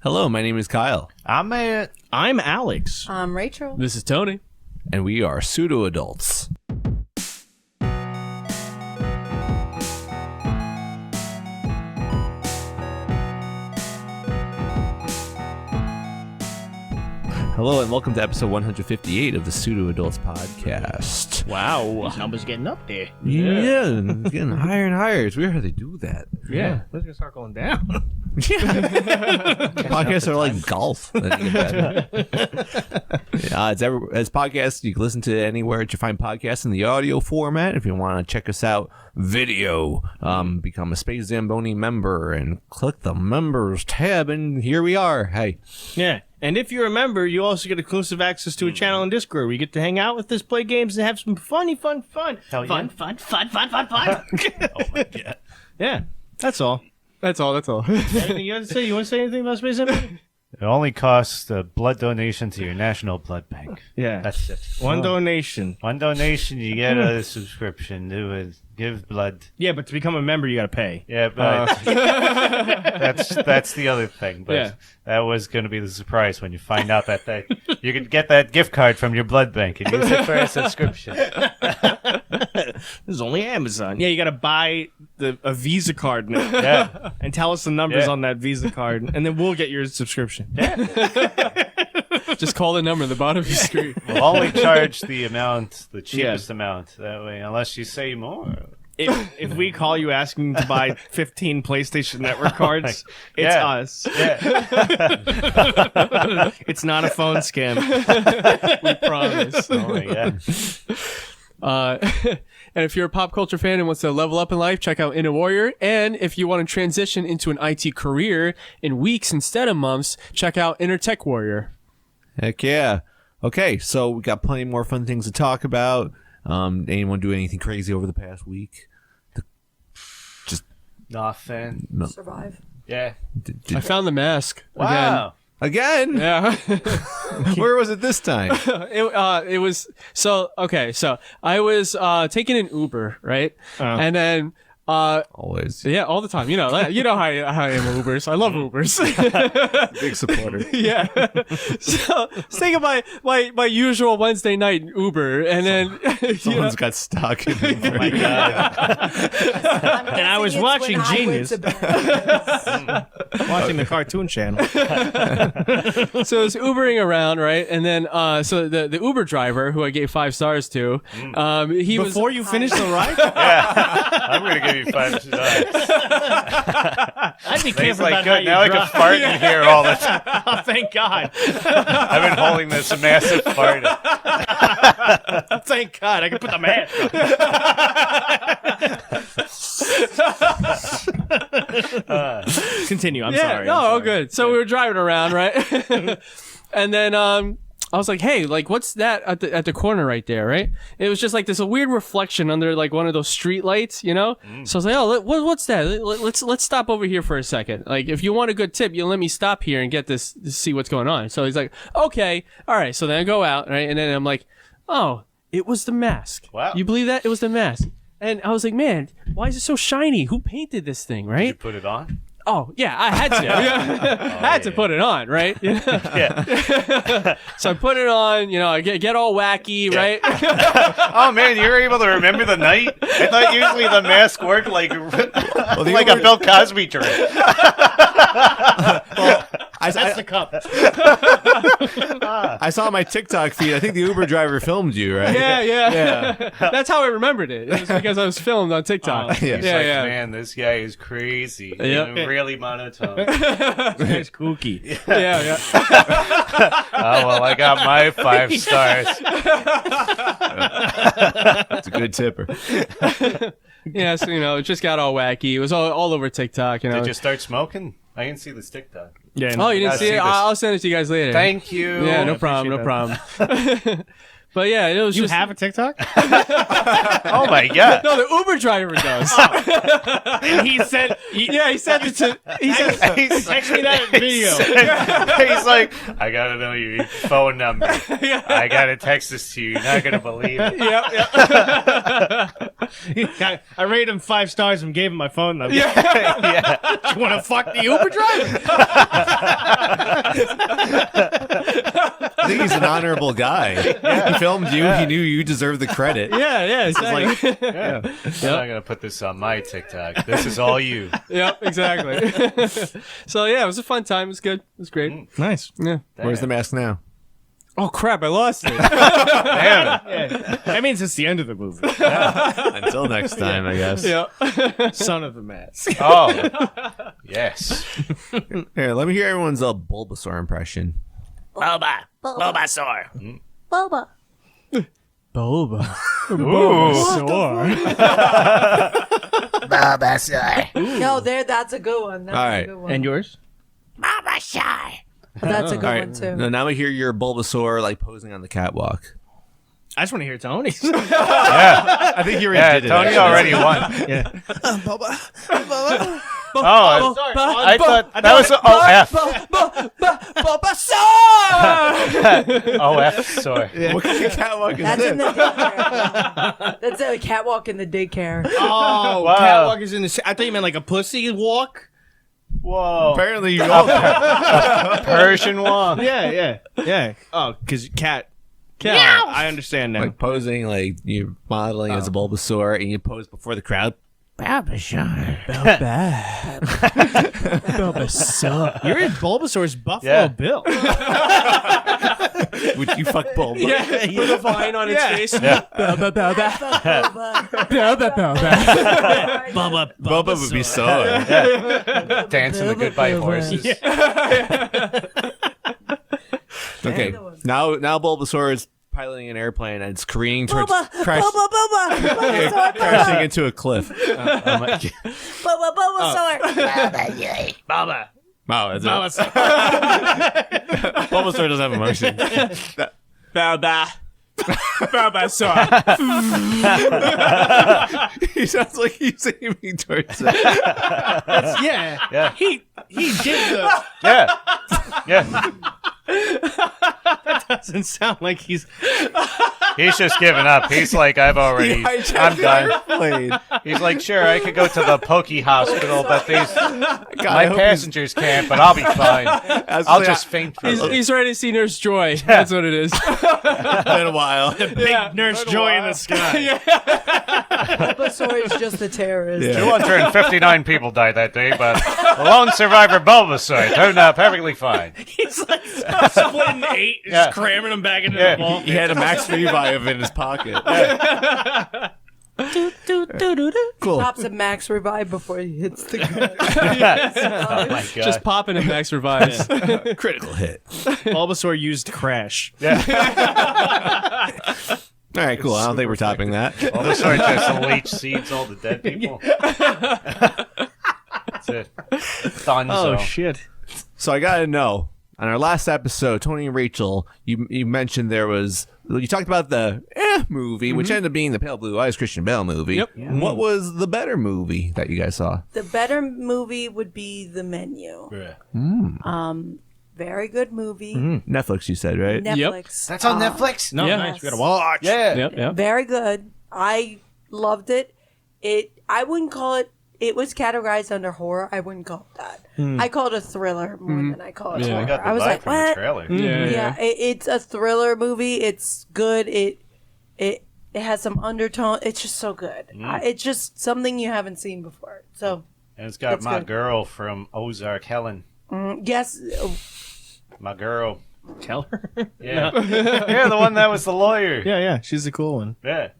Hello, my name is Kyle. I'm Alex. I'm Rachel. This is Tony. And we are Pseudo Adults. Hello and welcome to episode 158 of the Pseudo Adults podcast. Wow. These numbers getting up there. Yeah, it's getting higher and higher. It's weird how they do that. Yeah. We're going to start going down. Podcasts are like golf. It's podcasts. You can listen to it anywhere that you find podcasts in the audio format. If you want to check us out, video, become a Space Zamboni member and click the members tab, and here we are. Hey. Yeah. And if you're a member, you also get exclusive access to a channel in Discord where you get to hang out with us, play games, and have some fun. Hell fun. yeah. Oh my god. Yeah. That's all. That's all. Anything you have to say? You want to say anything about Space Zamboni? It only costs a blood donation to your national blood bank. Yeah. That's it. One donation. One donation, you get a subscription to give blood. Yeah, but to become a member, you got to pay. Yeah, but that's the other thing. But that was going to be the surprise when you find out that you could get that gift card from your blood bank and use it for a subscription. This is only Amazon. Yeah, you got to buy a Visa card now. Yeah. And tell us the numbers on that Visa card, and then we'll get your subscription. Yeah. Just call the number at the bottom of your screen. We'll only charge the cheapest amount. That way, unless you say more. If we call you asking to buy 15 PlayStation Network cards, it's us. Yeah. It's not a phone scam. We promise. Oh my god. And if you're a pop culture fan and wants to level up in life, check out Inner Warrior. And if you want to transition into an IT career in weeks instead of months, check out Inner Tech Warrior. Heck yeah. Okay, so we got plenty more fun things to talk about. Anyone do anything crazy over the past week? Nothing. No. Survive. Yeah. I found the mask. Wow. Again? Yeah. Where was it this time? It was so okay. So I was taking an Uber, right? And then Always. yeah, all the time. You know how I am with Ubers. I love Ubers. Big supporter. Yeah. So thinking my usual Wednesday night Uber, and then Someone's got stuck in Oh my god. And I was watching Genius. Watching the cartoon channel. So I was Ubering around, right? And then so the Uber driver, who I gave 5 stars to, he was Before you finish the ride? Yeah. I'm gonna give you 5 stars. I'd be careful about Like, how good. you Now I drive. can fart in here all the time. Oh, thank God. I've been holding this massive fart. Thank God. I can put the mask on. Continue. I'm sorry. No, I'm sorry. good. So we were driving around, right? And then I was like, "Hey, like, what's that at the corner right there?" Right? It was just like this weird reflection under like one of those street lights, you know. So I was like, "Oh, what's that? Let's stop over here for a second. Like, if you want a good tip, you let me stop here and get this to see what's going on." So he's like, "Okay, all right." So then I go out, right, and then I'm like, "Oh, it was the mask." Wow. You believe that? It was the mask. And I was like, "Man, why is it so shiny? Who painted this thing?" Right? Did you put it on? Oh, yeah, I had to. I had to put it on, right? Yeah. So I put it on, I get all wacky, right? Oh man, you were able to remember the night? I thought usually the mask worked like like a Bill Cosby trick. That's the cup. I saw my TikTok feed. I think the Uber driver filmed you, right? Yeah. That's how I remembered it. It was because I was filmed on TikTok. Yeah. He's like, man, this guy is crazy. Yeah. Really monotone. It's kooky. Yeah. Oh, well, I got my 5 stars. It's a good tipper. Yeah, so, it just got all wacky. It was all over TikTok, Did you start smoking? I didn't see this TikTok. Yeah. Oh, you didn't Gotta see see it? this. I'll send it to you guys later. Thank you. Yeah, I no problem. appreciate But yeah, it was You just... have a TikTok? Oh my god. No, the Uber driver does. And he said... He sent it to... He said... Text me that video. He's like, I gotta know your phone number. I gotta text this to you. You're not gonna believe it. Yeah. I rated him 5 stars and gave him my phone number. Yeah. You want to fuck the Uber driver? he's an honorable guy. He filmed you. He knew you deserved the credit. Yeah, exactly. I'm not gonna put this on my TikTok. This is all you. Yep, exactly. So yeah, it was a fun time. It was good. It was great. Nice. Yeah. Where's the mask now? Oh crap! I lost it. Damn it. Yeah. That means it's the end of the movie. Until next time, I guess. Yeah. Son of the mask. Oh, yes. Here, let me hear everyone's Bulbasaur impression. Bulbasaur. Boba. Boba. Yo, that's a good one. That's All a right. good one. And yours? That's a good All right. one too. Now, let me hear your Bulbasaur like posing on the catwalk. I just want to hear Tony's. Yeah. I think you Yeah, did it. Tony already won. Yeah. Oh, Sorry. I thought that was OF. OF, sorry. What kind of catwalk is That's in this? the daycare. That's a catwalk in the daycare. Oh, Wow. catwalk is in the. I thought you meant like a pussy walk. Whoa. Apparently, you all. Persian walk. Yeah. Oh, because cat. I understand now. Like posing, like you're modeling as a Bulbasaur, and you pose before the crowd. Bulbasaur. You're in Bulbasaur's Buffalo Yeah. Bill. Would you fuck Bulba? Yeah. With a vine on its face. Bulba would be so. Dancing the goodbye horses. Okay, now Bulbasaur is piloting an airplane and it's careening towards Boba, crashing into a cliff. Bulbasaur. Baba. Wow, that's it. Bulbasaur doesn't have emotion. He sounds like he's aiming towards it. Yeah. Yeah. He did the. Yeah. Yeah. Doesn't sound like he's. He's just giving up. He's like, I'm done. He's like, sure, I could go to the Pokey Hospital, but my passengers can't, but I'll be fine. I'll just faint for a little. He's ready to see Nurse Joy. That's what it is. Been a while. Big Nurse Joy in the sky. Bulbasaur is just a terrorist. 259 people died that day, but the lone survivor Bulbasaur turned out perfectly fine. He's like splitting 8, just cramming them back into the ball. He had a max revive in his pocket. Cool. Pops a max revive before he hits the ground. Oh my god. Just popping and max revives. Critical hit. Bulbasaur used Crash. All right, cool. I don't think we're topping that. Bulbasaur just leech seeds all the dead people. That's it. Dunzo. Oh, shit. So I gotta know. On our last episode, Tony and Rachel, you mentioned you talked about the movie, which ended up being the Pale Blue Eyes Christian Bale movie. Yep. Yeah. What was the better movie that you guys saw? The better movie would be The Menu. Very good movie. Netflix, you said, right? Netflix. That's on Netflix? No, Yeah. nice. We gotta watch. Yeah. Yep. Very good. I loved it. I wouldn't call it. It was categorized under horror. I wouldn't call it that. I call it a thriller more than I call it Yeah. horror. I got the I was vibe like, from the what? trailer. Yeah, it's a thriller movie. It's good. It has some undertone. It's just so good. It's just something you haven't seen before. So And it's got That's my good. girl from Ozark, Helen. yes, My girl. Tell her. Yeah. Yeah, the one that was the lawyer. Yeah. She's the cool one. Yeah.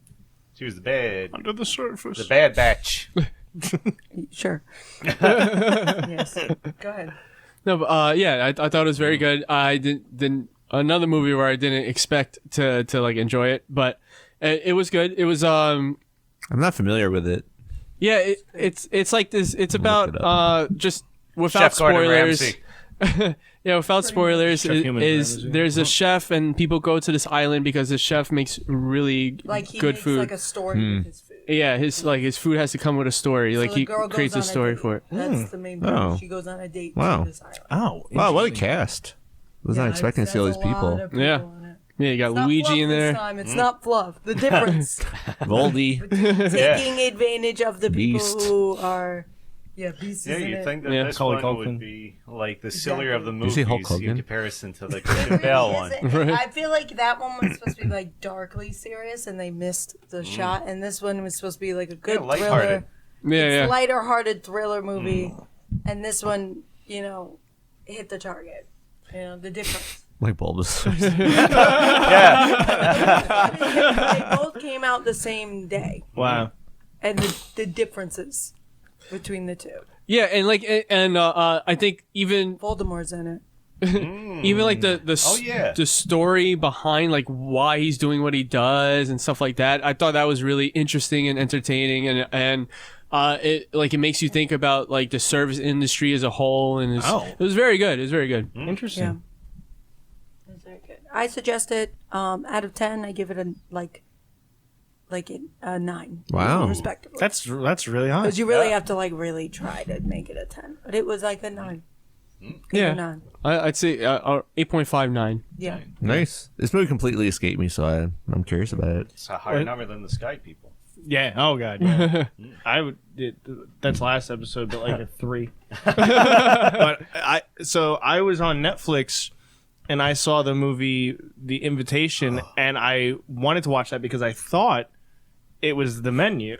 She was the Under the surface. bad batch. sure. Yes, go ahead. No, but yeah, I thought it was very good. I didn't another movie where I didn't expect to like enjoy it, but it was good. It was I'm not familiar with it. yeah, it's like this. It's about it just without Chef Gordon spoilers. Ramsay. Yeah, without spoilers, Chef Human Ramsay. there's a chef and people go to this island because the chef makes really Like he good makes food. like a story with his food. Yeah, his food has to come with a story. So like the he girl goes creates on a story date. for it. That's the main point. Oh. She goes on a date Wow. to this island. Oh. Wow, what a cast. Was not expecting to see all these There's a lot people. of people Yeah. on it. Yeah, you got It's not Luigi fluff in this there. time. It's not fluff. The difference. Voldy. Taking advantage of the people Beast. who are Yeah, Beast Yeah, is in you it. think that Yeah, this Macaulay one Culkin. would be like the sillier of the you movies say Hulk Hogan? in comparison to the It Christian really Bale one. isn't. I feel like that one was supposed to be like darkly serious, and they missed the shot. And this one was supposed to be like a good Yeah, lighthearted. thriller. Yeah, It's yeah. lighter-hearted thriller movie, and this one, hit the target. The difference. Like Bulbous. They both came out the same day, Wow. and the differences between the two. Yeah, and I think even Voldemort's in it. even like the Oh, yeah. the story behind like why he's doing what he does and stuff like that. I thought that was really interesting and entertaining, and it makes you think about like the service industry as a whole, and it was very good. It was very good. Interesting. Yeah. That's very good. I suggest it. Out of 10, I give it a 9. Wow. Respectively. That's really high. Because you really have to really try to make it a 10. But it was like a 9. Yeah. 9. I'd say 8.59. Yeah. Nice. This movie completely escaped me, so I'm curious about it. It's a higher number than the Sky People. Yeah. Oh god. Yeah. I would. That's last episode, but like a 3. But I was on Netflix, and I saw the movie The Invitation, and I wanted to watch that because I thought it was The Menu.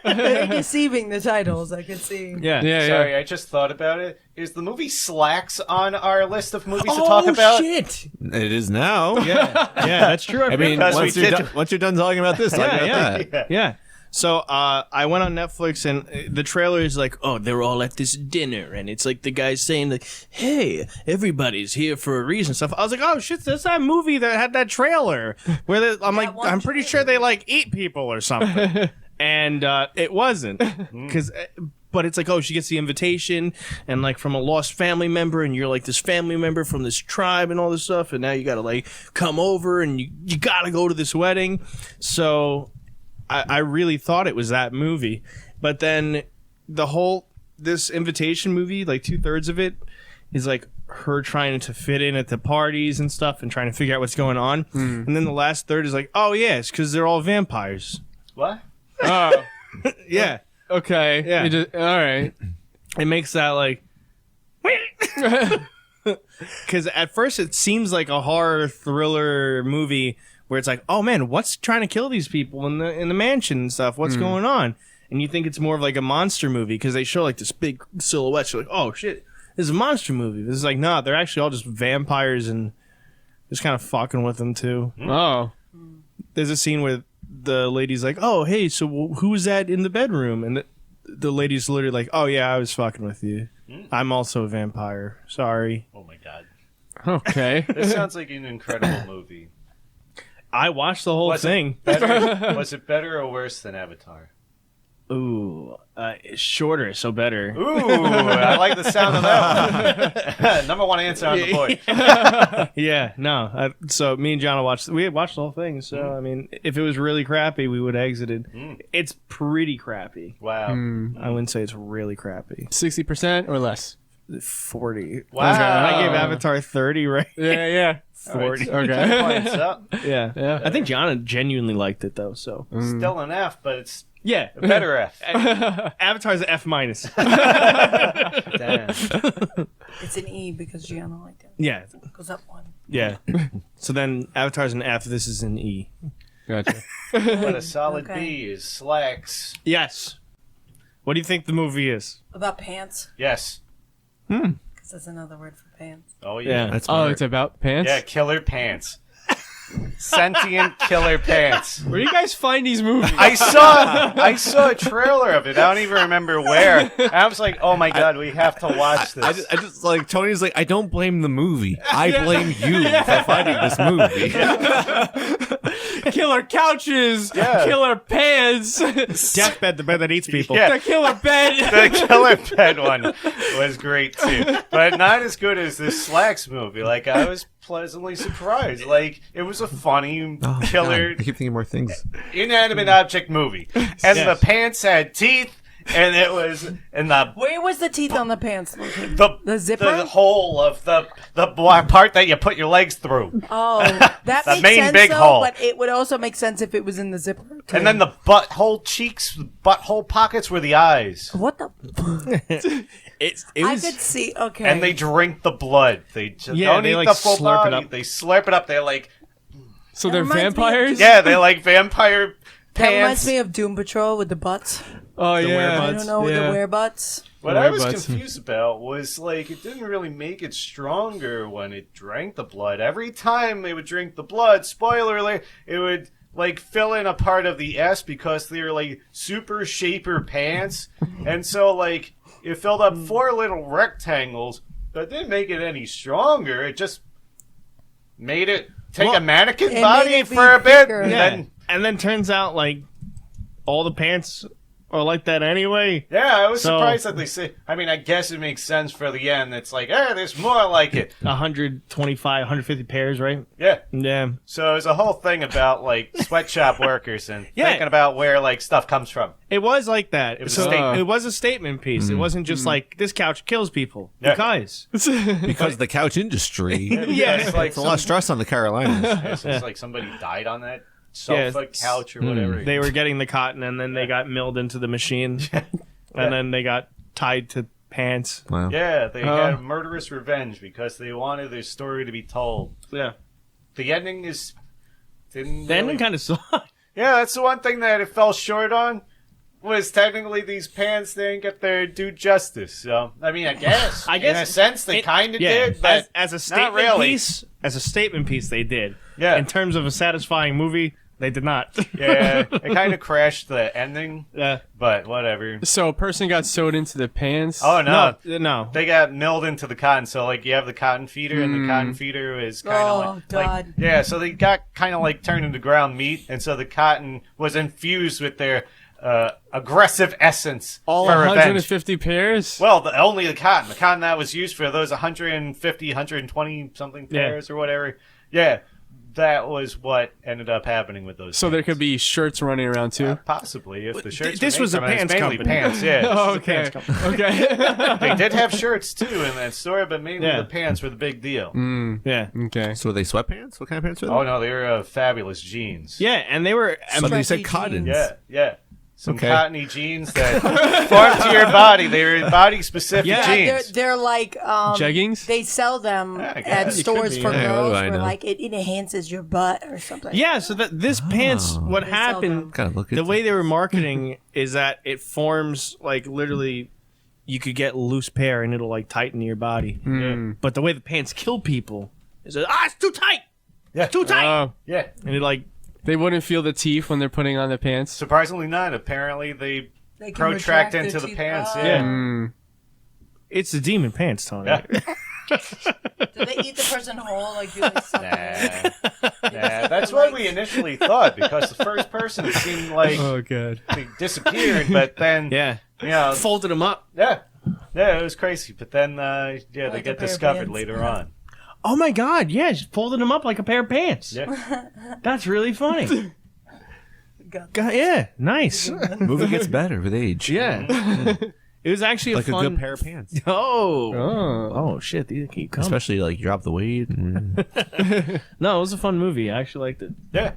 Very deceiving, the titles, I could see. Yeah. Sorry, I just thought about it. Is the movie Slacks on our list of movies to talk about? Shit. It is now. Yeah, that's true. I mean, Because once we you're, did- done, once you're done talking about this, talk about that. Yeah. So I went on Netflix, and the trailer is like, oh, they're all at this dinner, and it's like the guy's saying like, hey, everybody's here for a reason. Stuff. I was like, oh shit, that's that movie that had that trailer where I'm pretty sure they eat people or something, and it wasn't because. But it's like, oh, she gets the invitation, and from a lost family member, and you're this family member from this tribe and all this stuff, and now you gotta come over, and you gotta go to this wedding. So I really thought it was that movie, but then this invitation movie, 2/3 of it is her trying to fit in at the parties and stuff, and trying to figure out what's going on, and then the last third is oh yeah, it's because they're all vampires. What? Oh, Yeah. okay. Yeah. All right. It makes that because at first it seems like a horror thriller movie where it's oh man, what's trying to kill these people in the mansion and stuff? What's going on? And you think it's more of a monster movie because they show this big silhouette. You're oh shit, this is a monster movie. This is nah, they're actually all just vampires and just kind of fucking with them too. Oh. There's a scene where the lady's oh hey, so who's that in the bedroom? And the lady's literally oh yeah, I was fucking with you. I'm also a vampire. Sorry. Oh my god. Okay. This sounds like an incredible movie. I watched the whole thing. Was it better or worse than Avatar? Ooh, shorter, so better. Ooh, I like the sound of that one. Number one answer on the board. Yeah, no. So me and John we had watched the whole thing. So I mean, if it was really crappy, we would have exited. It's pretty crappy. Wow. I wouldn't say it's really crappy. 60% or less. 40. Wow. I gave Avatar 30, right? Yeah. 40. Okay. Points up. Yeah. Yeah. I think John genuinely liked it though. So Still an F, but it's yeah, a better F. Avatar's an F-. Damn. It's an E because Gianna liked it. Yeah, Goes up 1. yeah. So then Avatar's an F. This is an E. Gotcha. But a solid Okay. B is Slacks. Yes. What do you think the movie is? About pants. Yes. Because that's another word for pants. Oh yeah. Yeah. That's Oh, smart. it's about pants? Yeah, killer pants. Sentient killer pants. Where do you guys find these movies? I saw a trailer of it. I don't even remember where. I was like, oh my god, we have to watch this. I just Tony's I don't blame the movie. I blame you for finding this movie. Killer couches, Yeah. killer pants, Deathbed, the bed that eats people. Yeah. the killer bed. The killer bed one was great too, but not as good as this Slacks movie. I was pleasantly surprised. It was a funny Oh, killer God. I keep thinking more things. inanimate object movie, and Yes. the pants had teeth, and it was in the Where was the teeth on the pants located? the zipper? the hole of the part that you put your legs through. Oh, that The makes main sense, big though, hole. but it would also make sense if it was in the zipper. And then the butthole cheeks, butthole pockets were the eyes. What the? It I was could see. Okay. And they drink the blood. They just Yeah, don't they, eat like, the full slurp it body. up. They slurp it up. They're like, So they're reminds me of vampires? yeah, they're like vampire that reminds pants. me of Doom Patrol with the butts. Oh, The yeah. I don't know with the wear butts. What I was Robots. confused about was, like, it didn't really make it stronger when it drank the blood. Every time they would drink the blood, spoiler alert, it would, like, fill in a part of the S because they were, like, super shaper pants. And so, like, it filled up 4 little rectangles, but it didn't make it any stronger. It just made it take a mannequin it body made it be for a bit. thicker. And yeah. then, And then turns out like all the pants are like that anyway. yeah, I was So- surprised that they say. I mean, I guess it makes sense for the end. It's like, there's more like it. 125, 150 pairs, right? Yeah. Yeah. So there's a whole thing about like sweatshop workers and Yeah. thinking about where like stuff comes from. It was like that. It was So- a statement. It was a statement piece. It wasn't just like this couch kills people. Yeah. Guys. Because the couch industry. Yeah. It's like It's a lot of stress on the Carolinas. it's like somebody died on that sofa, couch, or whatever. They were getting the cotton and then they got milled into the machine. And then they got tied to pants. Wow. Yeah, they had a murderous revenge because they wanted their story to be told. Yeah. The ending is didn't. The ending really- kind of sucked. Yeah, that's the one thing that it fell short on. Was technically these pants didn't get their due justice. So I mean, I guess in a sense they kind of did, but as a statement really. piece, as a statement piece, they did. Yeah. In terms of a satisfying movie, they did not. yeah, it kind of crashed the ending. Yeah. But whatever. So a person got sewed into the pants. Oh no. No. They got milled into the cotton, so like you have the cotton feeder, and the cotton feeder is kind of Oh, like, God. yeah. So they got kind of like turned into ground meat, and so the cotton was infused with their aggressive essence All for revenge. 150 pairs? Well, only the cotton that was used for those 150, 120 something pairs or whatever. Yeah, that was what ended up happening with those. So there pants. could be shirts running around too? Possibly if the shirts. this were was a made from it, pants it's mainly company. Pants, yeah. Oh, okay. Okay. They did have shirts too in that store, but mainly Yeah. the pants were the big deal. Yeah. Okay. So were they sweatpants? What kind of pants were they? Oh no, they were fabulous jeans. Yeah, and they were. But you said Stretchy cotton. jeans. Yeah. Some Okay. cottony jeans that form to your body. They were body specific Yeah, jeans. They're like Jeggings? They sell them I guess. at It stores could be, for yeah. girls What do I where know? like it enhances your butt or something. Yeah, so that this pants, what They sell them. happened, Gotta look the into way they were marketing is that it forms like literally, you could get loose pair and it'll like tighten your body. Hmm. But the way the pants kill people is that it's too tight, Yeah. too tight, Yeah. and it like They wouldn't feel the teeth when they're putting on the pants? Surprisingly not. Apparently they They can protract retract their into the teeth. pants. Oh. Yeah. Mm. it's the demon pants, Tony. Yeah. Do they eat the person whole? Like do they suck it? Nah, that's what we initially thought because the first person it seemed like Oh, God. they disappeared, but then Yeah, you know, folded them up. yeah, it was crazy. But then they Like get a pair of discovered pants. later on. Oh my God! Yeah, just folded them up like a pair of pants. Yeah, That's really funny. God. God, yeah, nice. Movie gets better with age. Yeah, it was actually Like a a fun. good pair of pants. Oh. Oh. Oh shit! These keep coming. Especially like you drop the weight. And... No, it was a fun movie. I actually liked it, yeah.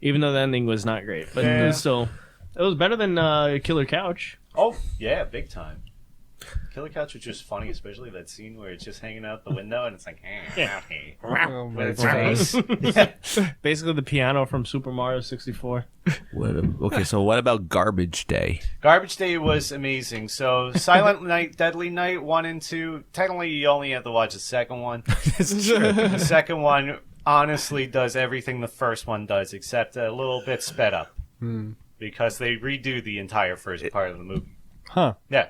even though the ending was not great. But Yeah. it was still, it was better than Killer Couch. Oh yeah, big time. Killer Couch was just funny, especially that scene where it's just hanging out the window and it's like, hey, Oh, my with its God. face. Basically, the piano from Super Mario 64. Okay, so what about Garbage Day? Garbage Day was amazing. So Silent Night, Deadly Night 1 and 2. Technically, you only have to watch the second one. The second one honestly does everything the first one does, except a little bit sped up. Because they redo the entire first part of the movie. Huh. Yeah.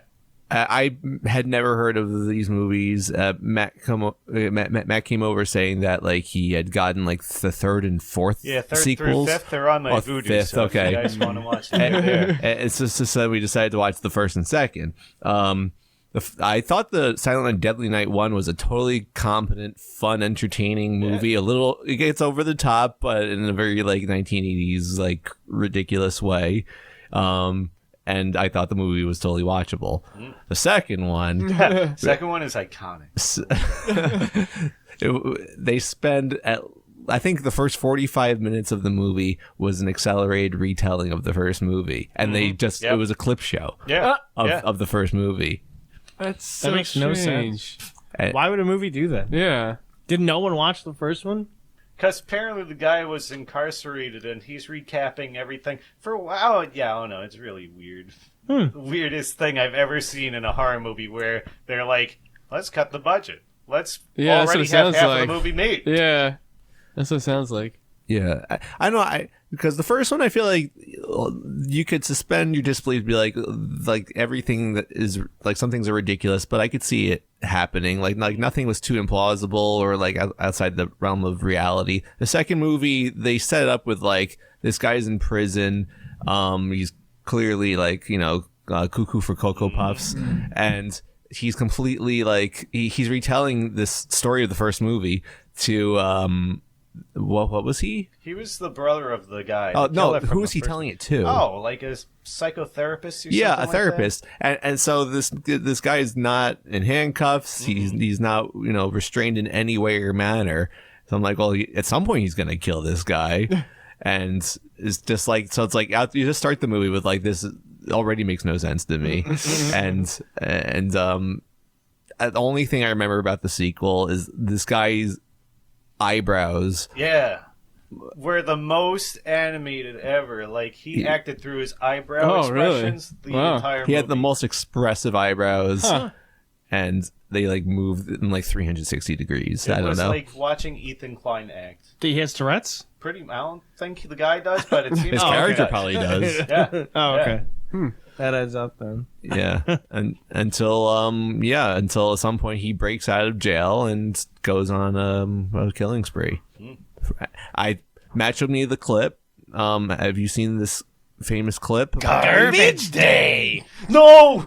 I had never heard of these movies. Matt came over saying that like he had gotten like the third and fourth Yeah, third sequels. through fifth, they're on my Oh, Voodoo. fifth, So okay. if you guys want to watch them, and, they're there. and it's just so we decided to watch the first and second. I thought the Silent Night Deadly Night one was a totally competent, fun, entertaining movie. A little, it gets over the top, but in a very like 1980s like ridiculous way. and I thought the movie was totally watchable. The second one, Second one is iconic. they spend I think the first 45 minutes of the movie was an accelerated retelling of the first movie, and they just it was a clip show of the first movie. That's so That makes no strange. sense. Why would a movie do that? Yeah. Did no one watch the first one? Because apparently the guy was incarcerated and he's recapping everything for a while. Yeah, I don't know. It's really weird. The weirdest thing I've ever seen in a horror movie where they're like, let's cut the budget. Let's that's what already it have sounds half like. of the movie made. Yeah. That's what it sounds like. Yeah, I know. Because the first one, I feel like you could suspend your disbelief, be like everything that is like some things are ridiculous, but I could see it happening. Like nothing was too implausible or like outside the realm of reality. The second movie, they set it up with like this guy's in prison. He's clearly like cuckoo for Cocoa Puffs, and he's completely like he's retelling this story of the first movie to what was he? He was the brother of the guy. Oh the no, killer from who the was he first telling one. it to? Oh, like a psychotherapist or yeah, something a therapist. And so this guy is not in handcuffs. He's not restrained in any way or manner. So I'm like, well, at some point he's gonna kill this guy, and it's just like you just start the movie with like this already makes no sense to me, and the only thing I remember about the sequel is this guy's eyebrows. Yeah. Were the most animated ever. Like, he acted through his eyebrow expressions the entire movie. He had the most expressive eyebrows, and they like moved in like 360 degrees. I don't know. It was like watching Ethan Klein act. Did he have Tourette's? I don't think the guy does, but it seems His character probably does. Yeah. Oh, okay. That adds up then. Yeah, and until at some point he breaks out of jail and goes on a killing spree. I matched with me the clip. Have you seen this famous clip? Garbage Day! No!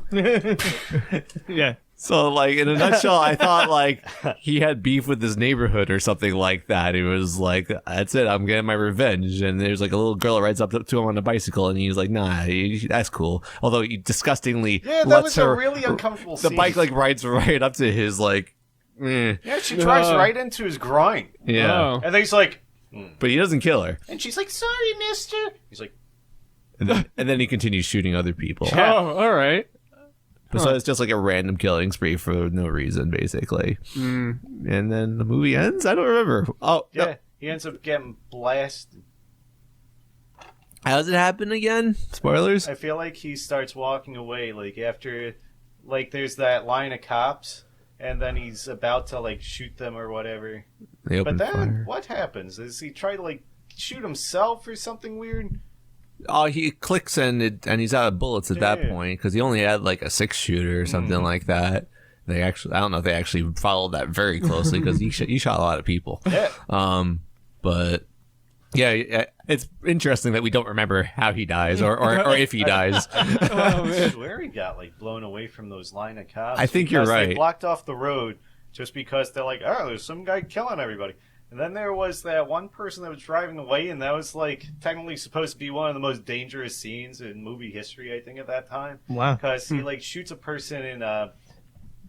Yeah. So, like, in a nutshell, I thought, like, he had beef with his neighborhood or something like that. It was like, that's it, I'm getting my revenge. And there's, like, a little girl that rides up to him on a bicycle, and he's like, nah, that's cool. Although he disgustingly that was a really uncomfortable scene. The bike, like, rides right up to his, like, Yeah, she drives right into his groin. Yeah. Oh. And then he's like... But he doesn't kill her. And she's like, sorry, mister. He's like... And then he continues shooting other people. Yeah. Oh, all right. So it's just like a random killing spree for no reason, basically. And then the movie ends? I don't remember. Oh, Yeah, no. he ends up getting blasted. How does it happen again? Spoilers? I feel like he starts walking away, like, after... Like, there's that line of cops, and then he's about to, like, shoot them or whatever. They open But then, fire. what happens? Does he try to, like, shoot himself or something weird? Oh, he clicks and he's out of bullets at that Yeah. point because he only had like a 6-shooter or something like that. I don't know if they actually followed that very closely because he shot a lot of people. Yeah. But yeah, it's interesting that we don't remember how he dies or if he dies. I swear he got, like, blown away from those line of cops. I think you're because right. They blocked off the road just because they're like, oh, there's some guy killing everybody. And then there was that one person that was driving away, and that was, like, technically supposed to be one of the most dangerous scenes in movie history, I think, at that time. Wow. Because he, like, shoots a person in a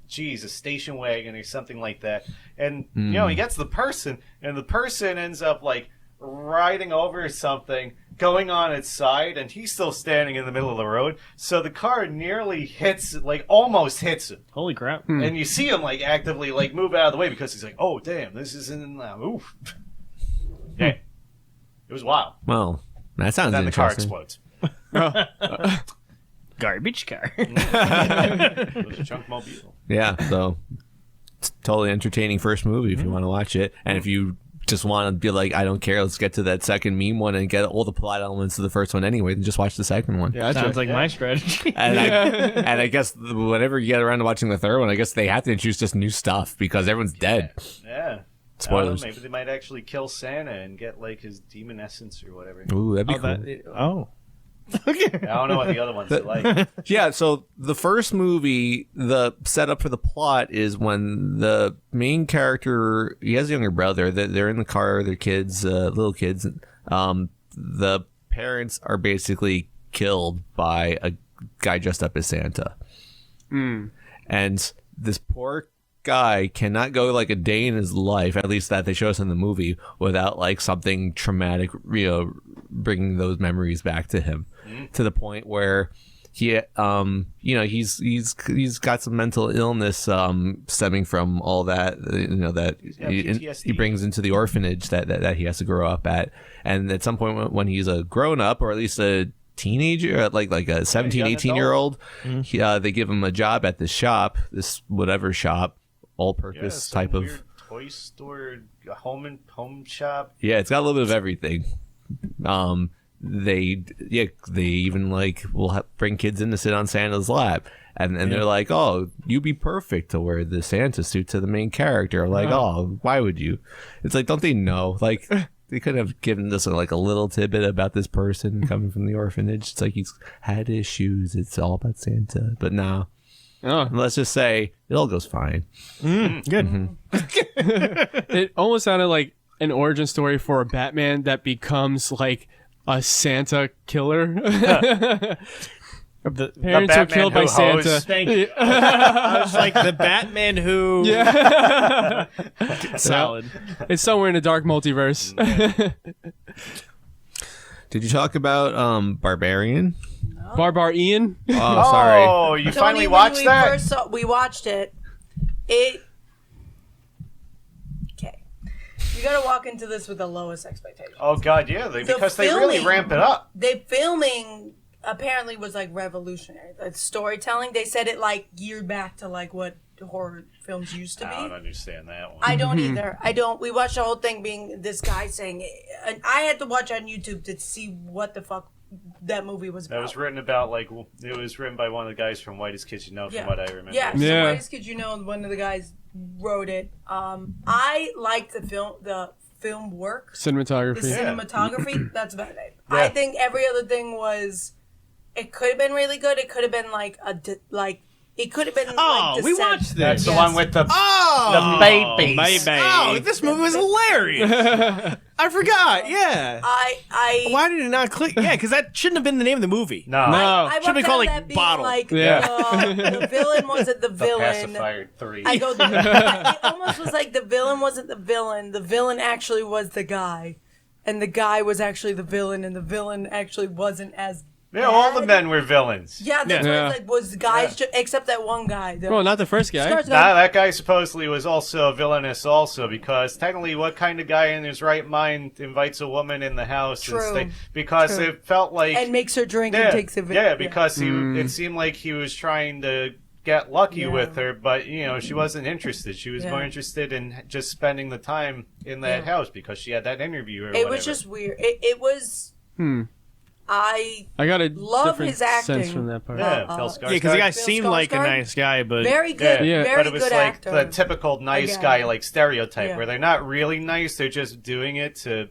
station wagon or something like that. And, he gets the person, and the person ends up, like, riding over something, going on its side, and he's still standing in the middle of the road. So the car nearly hits, like, almost hits him. Holy crap. And you see him, like, actively, like, move out of the way because he's like, oh, damn, this isn't, oof. Yeah. It was wild. Well, that sounds Then the car interesting. explodes. Garbage car. It was a chunk mobile. Yeah, so it's totally entertaining first movie if you want to watch it. And if you just want to be like, I don't care, let's get to that second meme one and get all the plot elements of the first one anyway, then just watch the second one. Yeah, Sounds like my strategy. And I guess whenever you get around to watching the third one, I guess they have to introduce just new stuff because everyone's dead. Yeah. Spoilers. I don't know, maybe they might actually kill Santa and get, like, his demon essence or whatever. Ooh, that'd be cool. Oh. I don't know what the other ones are like. Yeah, so the first movie, the setup for the plot is when the main character, he has a younger brother, they're in the car, they're kids, little kids. The parents are basically killed by a guy dressed up as Santa. And this poor guy cannot go like a day in his life, at least that they show us in the movie, without like something traumatic, bringing those memories back to him, to the point where he he's got some mental illness stemming from all that that he brings into the orphanage that he has to grow up at. And at some point when he's a grown up, or at least a teenager, like a 17, 18-year-old, they give him a job at this shop, this whatever shop, all-purpose type of toy store, home shop. Yeah, it's got a little bit of everything. They even like will bring kids in to sit on Santa's lap, and they're like, oh, you'd be perfect to wear the Santa suit to the main character. Like, oh, why would you? It's like, don't they know? Like, they could have given us like a little tidbit about this person coming from the orphanage. It's like he's had issues. It's all about Santa, but no. Let's just say it all goes fine. Good. It almost sounded like an origin story for a Batman that becomes like a Santa killer. The parents were killed by Santa. Thank you. I was like, the Batman who... Yeah. Solid. It's somewhere in the dark multiverse. Did you talk about Barbarian? Barbar Ian? Oh, sorry. Oh, you Tony, finally when watched we that? first we watched it. Okay. You gotta walk into this with the lowest expectations. Oh God, yeah, because they really ramp it up. The filming apparently was like revolutionary. The storytelling, they said it like geared back to like what horror films used to be. I don't understand that one. I don't either. I don't. We watched the whole thing being this guy saying, and I had to watch on YouTube to see what the fuck that movie was about. That was written about it was written by one of the guys from Whitest Kids You Know, from what I remember. Yeah, so Whitest Kids You Know, one of the guys wrote it. I liked the film work. Cinematography. The cinematography, that's about it. Yeah. I think every other thing was, it could have been really good. It could have been it could have been we watched this. That's the one with the babies. Baby. Oh, this movie was hilarious. I forgot. Yeah. Why did it not click? Yeah, because that shouldn't have been the name of the movie. No. I should be called that like being Bottle. Like, the villain wasn't the villain. Pacifier 3. I go. It almost was like the villain wasn't the villain. The villain actually was the guy, and the guy was actually the villain, and the villain actually wasn't as. Yeah, all the men were villains. Yeah, that's what it's like. Was guys except that one guy? Well, not the first guy. That guy supposedly was also villainous also, because technically what kind of guy in his right mind invites a woman in the house because it felt like... And makes her drink and takes a video. Yeah, because it seemed like he was trying to get lucky with her, but she wasn't interested. She was more interested in just spending the time in that house because she had that interview or whatever. It was just weird. It was... I got a love different his acting. sense from that part. Yeah, Bill Skarsgård. Yeah, because the guy seemed like a nice guy, but very good, very but it was good like actor. the typical nice guy like stereotype where they're not really nice; they're just doing it to,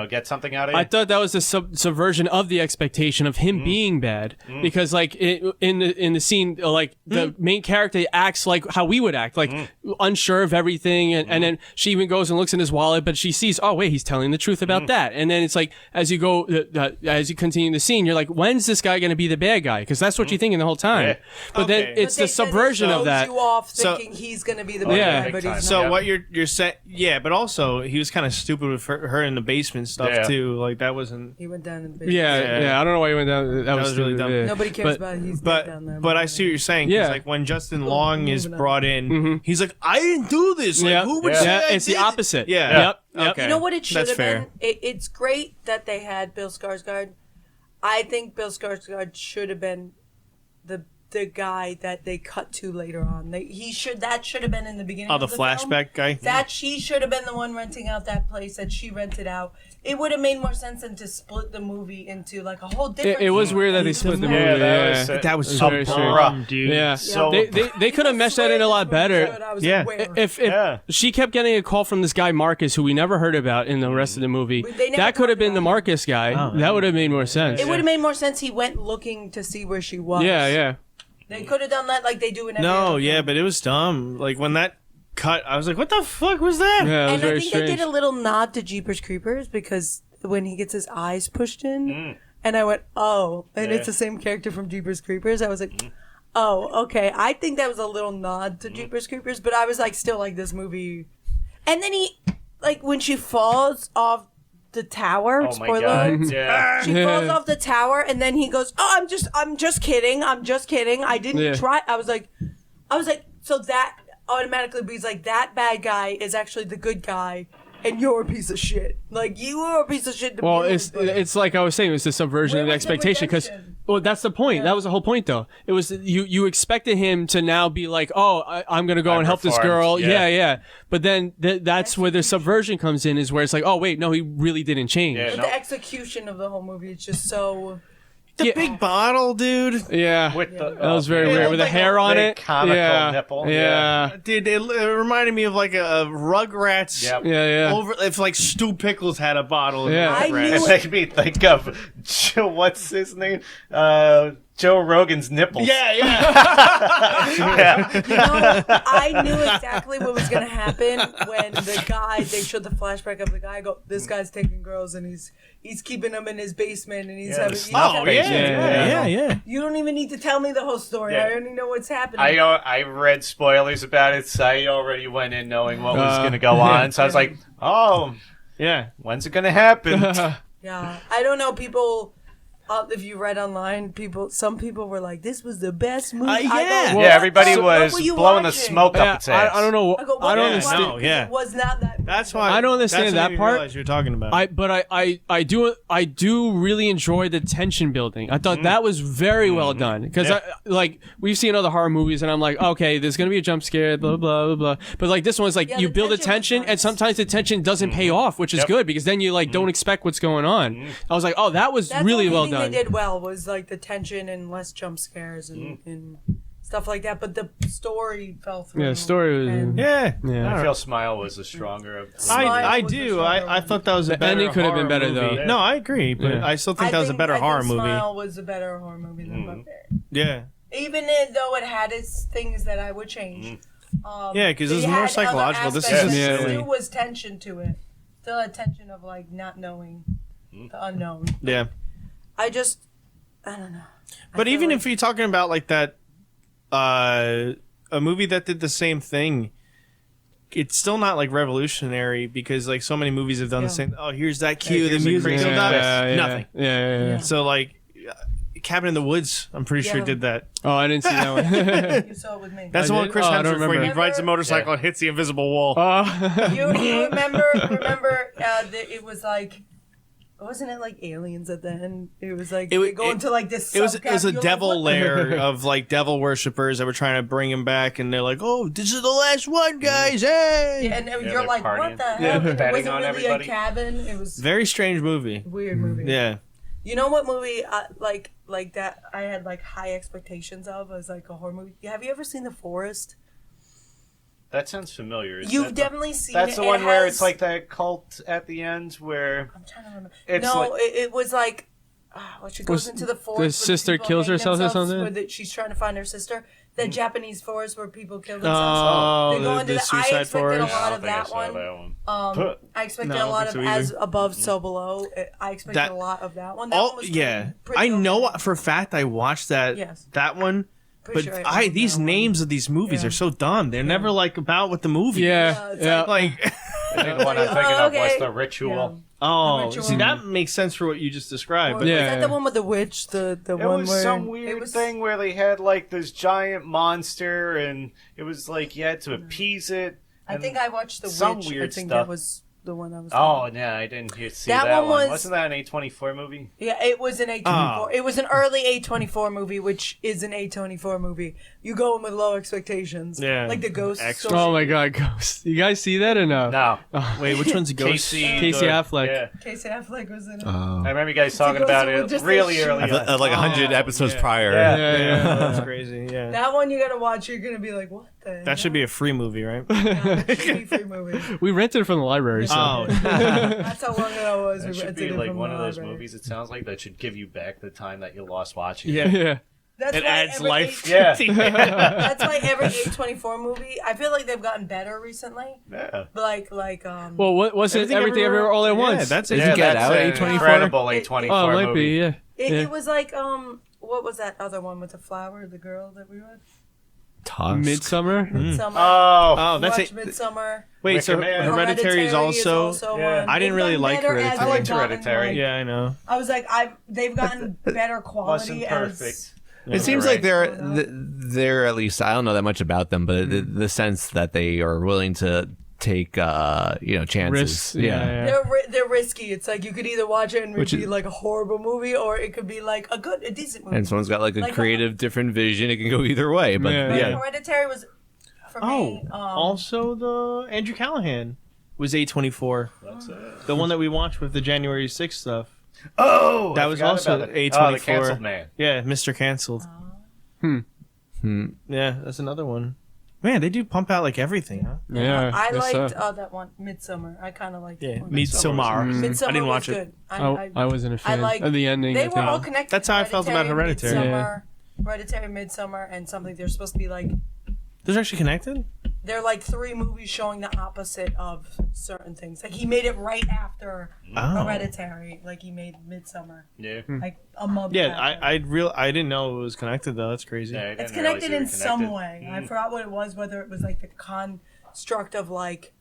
get something out of it. I thought that was a subversion of the expectation of him being bad, because like in the scene, like the main character acts like how we would act, like unsure of everything, and then she even goes and looks in his wallet, but she sees, oh wait, he's telling the truth about that, and then it's like as you go, as you continue the scene, you're like, when's this guy going to be the bad guy? Because that's what you're thinking the whole time, but then it's the subversion of that. You off thinking he's going to be the bad guy, but he's so not. what you're saying, but also he was kind of stupid with her in the basement stuff too. Like that wasn't. He went down in the basement. Yeah. I don't know why he went down. That was really dumb. Yeah. Nobody cares about it. He's down there. But I see what you're saying. 'Cause, like when Justin Long is brought in, he's like, I didn't do this. Like, who would say I it's the did opposite. Yeah. Yep. Okay. You know what it should That's have fair. been? It's great that they had Bill Skarsgård. I think Bill Skarsgård should have been the guy that they cut to later on. That should have been in the beginning. Oh, the of the flashback film. guy. She should have been the one renting out that place that she rented out. It would have made more sense than to split the movie into like a whole different. It was weird that they split the movie. That was so very dumb, dude. Yeah, So they could have meshed that in a lot better. Yeah. If she kept getting a call from this guy Marcus, who we never heard about in the rest of the movie, They never that could have talked been the about Marcus guy. That would have made more sense. It would have made more sense. He went looking to see where she was. Yeah. They could have done that like they do in every other film. but it was dumb. Like when that cut, I was like, what the fuck was that? Yeah, it was And I very think strange. they did a little nod to Jeepers Creepers because when he gets his eyes pushed in, And I went, oh, and it's the same character from Jeepers Creepers. I was like, oh, okay. I think that was a little nod to Jeepers Creepers, but I was like, still like this movie. And then when she falls off the tower, Oh my spoiler god! alert, Yeah. she falls off the tower, and then he goes, "Oh, I'm just kidding. I didn't try." I was like, so that automatically means like that bad guy is actually the good guy, and you're a piece of shit. Like you were a piece of shit. Well, it's like I was saying, it's the subversion of the expectation because. Well, that's the point. That was the whole point, though. It was you expected him to now be like, oh, I'm gonna go and help this girl. Yeah. But then that's where the subversion comes in, is where it's like, oh wait, no, he really didn't change. But the execution of the whole movie is just so. The big bottle, dude. Yeah, With the, that was very weird with the like hair a on big it. comical nipple. Yeah. Dude, it reminded me of like a Rugrats. Yep. Yeah. Over if like Stu Pickles had a bottle. Of Yeah. I Rugrats. knew It made me think of Joe, what's his name? Joe Rogan's nipples. Yeah. Yeah. You know, I knew exactly what was gonna happen when they showed the flashback of the guy. This guy's taking girls and he's keeping them in his basement and he's having. snuff Yeah. You don't even need to tell me the whole story. Yeah. I already know what's happening. I read spoilers about it, so I already went in knowing what was going to go on. So I was like, oh, Yeah. when's it going to happen? Yeah, I don't know. People, if you read online, some people were like, "This was the best movie." I yeah. go, Yeah, everybody "What was were you blowing the watching?" smoke up its ass. I don't know. I go, I don't "What understand. were you watching?" 'Cause Yeah. It was not that. That's why I don't understand that's that what you part. realize you're talking about. I do really enjoy the tension building. I thought that was very well done because like we've seen other horror movies and I'm like, okay, there's gonna be a jump scare, blah blah blah blah. But like this one's like Yeah, you the build a tension was tension nice. and sometimes the tension doesn't pay off, which is Yep. good because then you like don't expect what's going on. I was like, oh, that was That's really the well only thing done. They did well was like the tension and less jump scares and stuff like that. But the story fell through. Yeah, the story was- and yeah. I feel Smile was the stronger of the Smile I was the do. stronger I thought that was a The better ending could have been horror better, movie. though. No, I agree, but Yeah. I still think that was a better I horror think movie. Smile was a better horror movie than Barbarian. Yeah. Even though it had its things that I would change. Yeah, because it was It more had psychological. other This is aspects just that silly. Still was tension to it. Still had tension of like not knowing the unknown. yeah. I don't know. But even if you're talking about like that, a movie that did the same thing, it's still not like revolutionary because like so many movies have done the same. Oh, here's that cue, here's the a music, crazy build up. twist. Nothing. Yeah. So like, Cabin in the Woods, I'm pretty sure Yeah. did that. Oh, I didn't see that one. You saw it with me. That's I the one did? with Chris Oh, I don't Hemsworth where he remember. rides a motorcycle and hits the invisible wall. You remember? It was like, wasn't it like aliens at the end? It was like It wa- they go into like this. It was a subcap- you're devil like, what the- lair of like devil worshippers that were trying to bring him back, and they're like, "Oh, this is the last one, guys! Hey!" Yeah, and you're they're like, partying. what the hell? Yeah. It Betting wasn't on really everybody. a cabin. It was Very strange movie. a weird movie. Yeah. You know what movie like that I had like high expectations of as like a horror movie? Have you ever seen The Forest? That sounds familiar. Is You've that definitely seen That's it. the It one where has- it's like that cult at the end where I'm trying to remember. It's No, like- it was like when she goes Was into the the forest. where sister people kills hang herself or themselves, something? where she's trying to find her sister. The Japanese forest where people kill Oh, themselves. They go into the I Suicide expected Forest. a I lot don't of think I that saw one. that one. I expected No, I a lot of don't think so as either. above, so below. I expected That- a lot of that one. That one was Yeah. pretty I know okay. for a fact I watched that Yes. that one. Pretty But sure I owned these that one. names of these movies Yeah. are so dumb. They're never like about what the movie. Yeah, it's yeah. Like, I think the one I'm thinking of was okay. the Ritual. oh, Ritual. see, that makes sense for what you just described. But Yeah. Was that the one with the witch? The It one was where some it weird was- thing where they had like this giant monster, and it was like you had to appease it. I and- think I watched the some witch. weird I think stuff. that was the one I was. Oh no, I didn't see That that one one. was- Wasn't that an A24 movie? Yeah, it was an A24. Oh. It was an early A24 movie, which is an A24 movie. You go in with low expectations. Yeah. Like the ghost Extra. story. Oh my God, Ghost! You guys see that or no? No. Wait, which one's a ghost? Casey Affleck. Yeah. Casey Affleck was in it. I remember you guys a talking ghost about that would it just really like early. shoot. on. like 100 episodes prior. Yeah. Yeah. That's crazy. Yeah. That one you gotta watch. You're gonna be like, what the? That should be a free movie, right? free movie. We rented it from the library. So. Oh, That's how long ago it was. That We should rented be it like from one the of those library. movies. It sounds like that should give you back the time that you lost watching. yeah. Yeah. That's It why adds every life. Yeah. That's why every A24 movie. I feel like they've gotten better recently. Yeah. Like Well, what wasn't everything everywhere all at once? Yeah, that's it. Did you get that's out an A24? incredible A24 Oh, it might movie. be. Yeah. It was like what was that other one with the flower, the girl that we read? Tusk. Midsummer. Midsummer. Oh, that's Watch it. Midsummer. Wait, so Man. Hereditary is also. Yeah. one. I didn't They've really gotten like better Hereditary. as I they've liked gotten, Hereditary. like- Yeah, I know. I was like, they've gotten better quality Wasn't as. perfect. It seems You're like they're at least, I don't know that much about them, but the sense that they are willing to take chances. Risks, yeah. They're risky. It's like you could either watch it and it would Which be is- like a horrible movie, or it could be like a decent movie. And someone's got like a Like, creative, different vision. It can go either way. But Yeah. yeah, Hereditary was for Oh, me. also the Andrew Callahan was A24. That's it. The one that we watched with the January 6th stuff. Oh, That I was forgot also about it. A24. Oh, the canceled man. Yeah, Mr. Cancelled. Yeah, that's another one. Man, they do pump out like everything, huh? Yeah. I guess liked so. that one, Midsummer. I kind of liked Yeah, that one. Midsommar. Midsummer I didn't watch was it. good. I wasn't a fan liked- of the ending. They I were think. all connected. That's how I felt about Hereditary. Midsummer, Hereditary, Midsummer, and something. They're supposed to be like. Those are actually connected? They're like 3 movies showing the opposite of certain things. Like he made it right after Oh. Hereditary. Like he made Midsummer. Yeah. Like a month. Yeah, after. I didn't know it was connected though. That's crazy. Yeah, I It's didn't realize connected they were in some connected. way. I forgot what it was. Whether it was like the construct of like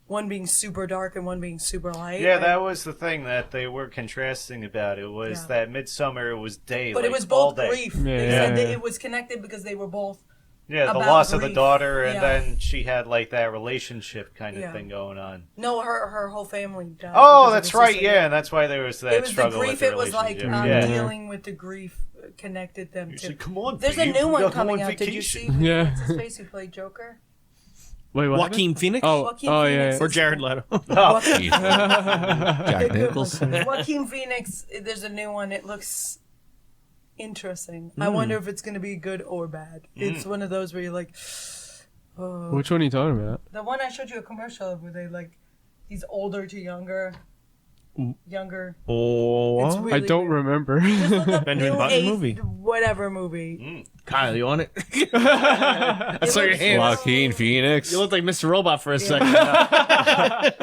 one being super dark and one being super light. Yeah, that was the thing that they were contrasting about it was Yeah. that Midsummer was day, But like, it was all both day. grief. Yeah, They yeah, said that yeah. it was connected because they were both. Yeah, the about loss of the grief. daughter, and Yeah. then she had like that relationship kind of Yeah. thing going on. No, her whole family died. Oh, because of that's the right. sister. Yeah, and that's why there was that It was the struggle grief. with the It was like relationship. Yeah. dealing with the grief connected them She to. said, "Come on, There's a babe, new we one gotta go coming on out. Did you see? vacation." Yeah. What's his face who played Joker? Wait, what? Joaquin Phoenix? Oh, Joaquin oh yeah. Phoenix yeah. Or Jared Leto? Joaquin, Jack Nicholson. Joaquin Phoenix. There's a new one. It looks interesting. I wonder if it's gonna be good or bad. It's one of those where you're like, oh. Which one are you talking about? The one I showed you a commercial of where they like he's older to younger. Oh, It's what? really I don't weird. remember. Just look up Benjamin new Button age- movie. Whatever movie. Kyle, you on it? I saw your looks- hand. Joaquin Phoenix. You looked like Mr. Robot for a second.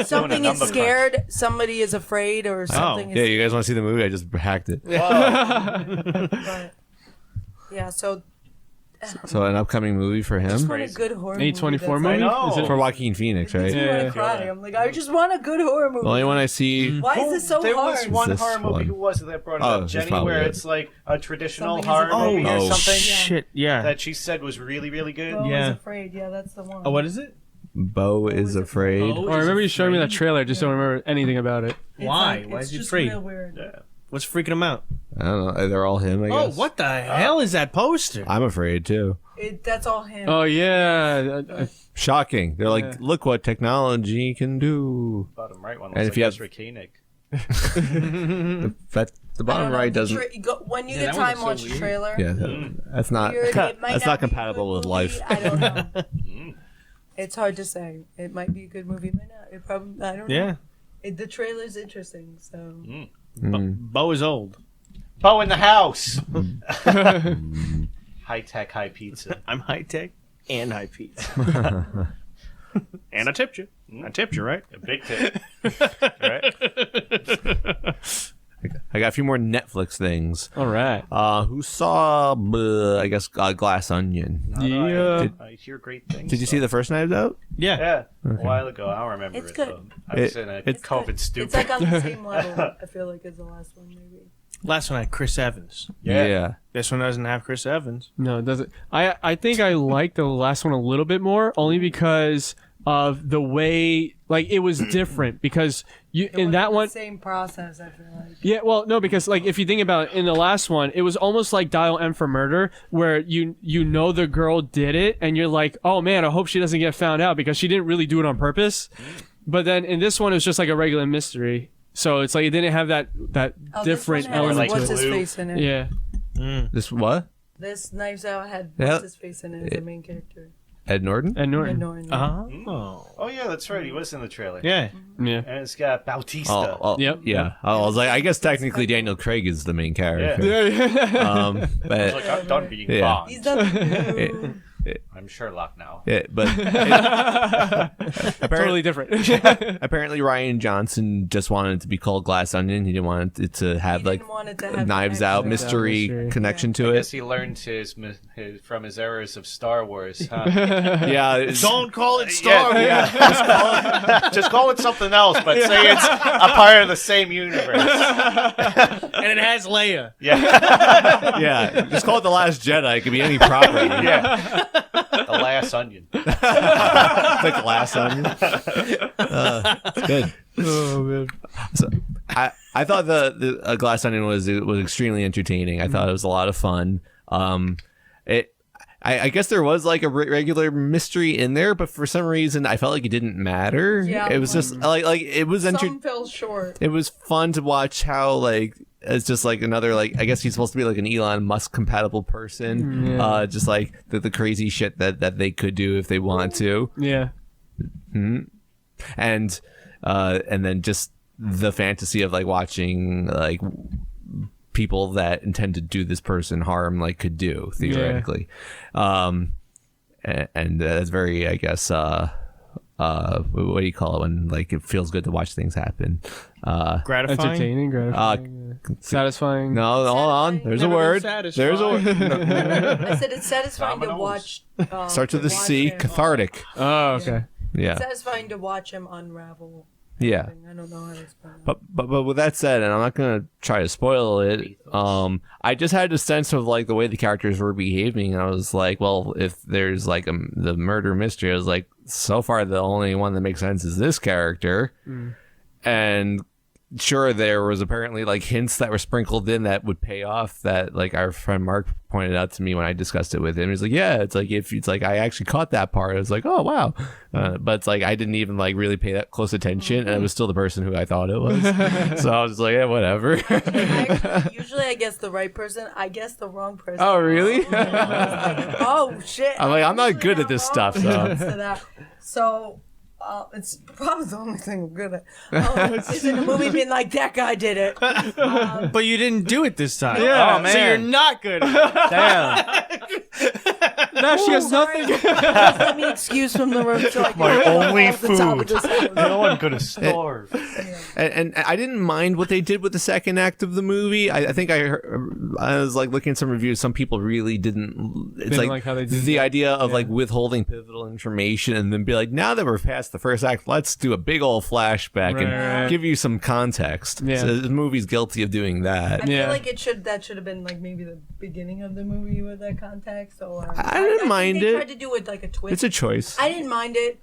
Something is number crunch. scared. Somebody is afraid, or something. Yeah, Is, you guys want to see the movie? I just hacked it. but, yeah. So So an upcoming movie for I just him want a good horror movie. A24 that's movie? I know. Is it for Joaquin Phoenix, Makes right? me Yeah. want to cry. I'm like, I just want a good horror movie. The only one I see. Why is this so There hard? was one This horror movie. one. Who was it that brought it Oh, up? that's Jenny, probably where it. it's like a traditional Something is horror afraid. movie or Oh, something Shit, yeah. that she said was really, really good. Bo Yeah. is afraid. Yeah, that's the one. Oh, what is it? Bo is afraid. Oh. Oh, I remember you showing me that trailer. I just don't remember anything about it. It's Why? like- Why it's is he just afraid? real weird. Yeah. What's freaking him out? I don't know. They're all him, I Oh, guess. what the hell is that poster? I'm afraid too. That's all him. Oh yeah. Shocking. They're like, Yeah. look what technology can do. Bottom right one. And And if if you have- Ezra Koenig. That the I bottom don't know, right the doesn't. when you Yeah, get that one time, was watch so the weird. trailer. Yeah, that's not. Weird. It might That's not not be a compatible good with movie. life. I don't know. It's hard to say. It might be a good movie, might not. It probably. I don't know. Yeah. The trailer's interesting, so. Bo is old. Bo in the house. High tech, high pizza. I'm high tech and high pizza. And I tipped you. I tipped you, right? A big tip. Right? I got a few more Netflix things. All right. Who saw? I guess Glass Onion. Yeah. I hear great things. Did you see the first Knives Out? Yeah. Yeah, a while ago. I don't remember It's it. good. Though. I was It- in a it's COVID good. stupid. It's like on the same level, I feel like, as the last one, maybe. Last one had Chris Evans. Yeah. This one doesn't have Chris Evans. No, it doesn't. I think I like the last one a little bit more, only because of the way, like, it was different. Because you in that one, Same process, I feel like. yeah, well, no, because like if you think about it, in the last one, it was almost like Dial M for Murder, where you know the girl did it, and you're like, oh man, I hope she doesn't get found out because she didn't really do it on purpose. But then in this one, it was just like a regular mystery. So it's like it didn't have that Oh, different this one had element like to what's it. his Blue. face in it? Yeah, This what? This Knives Out had Yeah. what's his face in it as the main character. Ed Norton. and Norton. Ed Norton. Oh. Oh yeah, that's right. He was in the trailer. Yeah. Yeah. And it's got Bautista. Yep. Yeah. I was like, I guess technically Daniel Craig is the main character. I was But like, I'm done being Yeah. Bond. He's done. I'm Sherlock now. But Totally different. apparently Ryan Johnson just wanted it to be called Glass Onion. He didn't want it to have like Knives Out mystery connection to I it. guess he learned his from his errors of Star Wars. Huh? Yeah, Don't call it Star Wars. Yeah. Just call it something else, but say it's a part of the same universe. And it has Leia. Yeah. yeah. Just call it The Last Jedi. It could be any property. Yeah. The Last Onion. The Glass Onion. It's good. Oh man. So, I thought the Glass Onion was extremely entertaining. I thought it was a lot of fun. I guess there was like a regular mystery in there, but for some reason I felt like it didn't matter. Yeah, it was just like it was some fell short. It was fun to watch how like it's just like another like I guess he's supposed to be like an Elon Musk compatible person. Just like the crazy shit that they could do if they want to. Yeah. And then just the fantasy of like watching like people that intend to do this person harm like could do theoretically. And that's very, I guess, what do you call it when like it feels good to watch things happen? Gratifying. Entertaining, satisfying. No, hold on. There's a Never word. been satisfied. There's a word. I said it's satisfying to watch. Starts with a watch C. him. Cathartic. Oh, okay. Yeah. Satisfying to watch him unravel. Yeah. I don't know how to explain that. But with that said, and I'm not gonna try to spoil it, I just had a sense of like the way the characters were behaving, and I was like, well, if there's like the murder mystery, I was like, so far the only one that makes sense is this character, and sure, there was apparently like hints that were sprinkled in that would pay off that like our friend Mark pointed out to me when I discussed it with him. He's like, yeah, it's like if it's like I actually caught that part. I was like, oh wow, but it's like I didn't even like really pay that close attention, and it was still the person who I thought it was. So I was just like, yeah, whatever. Usually I guess the right person. I guess the wrong person. Oh, really? Oh shit! I'm like, I'm not Usually good at I'm this wrong stuff, when it so. comes to that. So. It's probably the only thing I'm good at. Is in a movie being like, that guy did it. But you didn't do it this time. Yeah. Oh, man. So you're not good at it. Damn. Now she has nothing. Let me excuse from the room. So I can My get only off the top of food. this house. No one could have starved. And I didn't mind what they did with the second act of the movie. I think I was like looking at some reviews. Some people really didn't. It's Didn't like how they did the that. idea of like withholding pivotal information and then be like, now that we're past the first act, let's do a big old flashback and Right. give you some context. Yeah. So the movie's guilty of doing that. I feel Yeah. like that should have been like maybe the beginning of the movie with that context. Or I didn't think mind they it. tried to do it like a twist. It's a choice. I didn't mind it.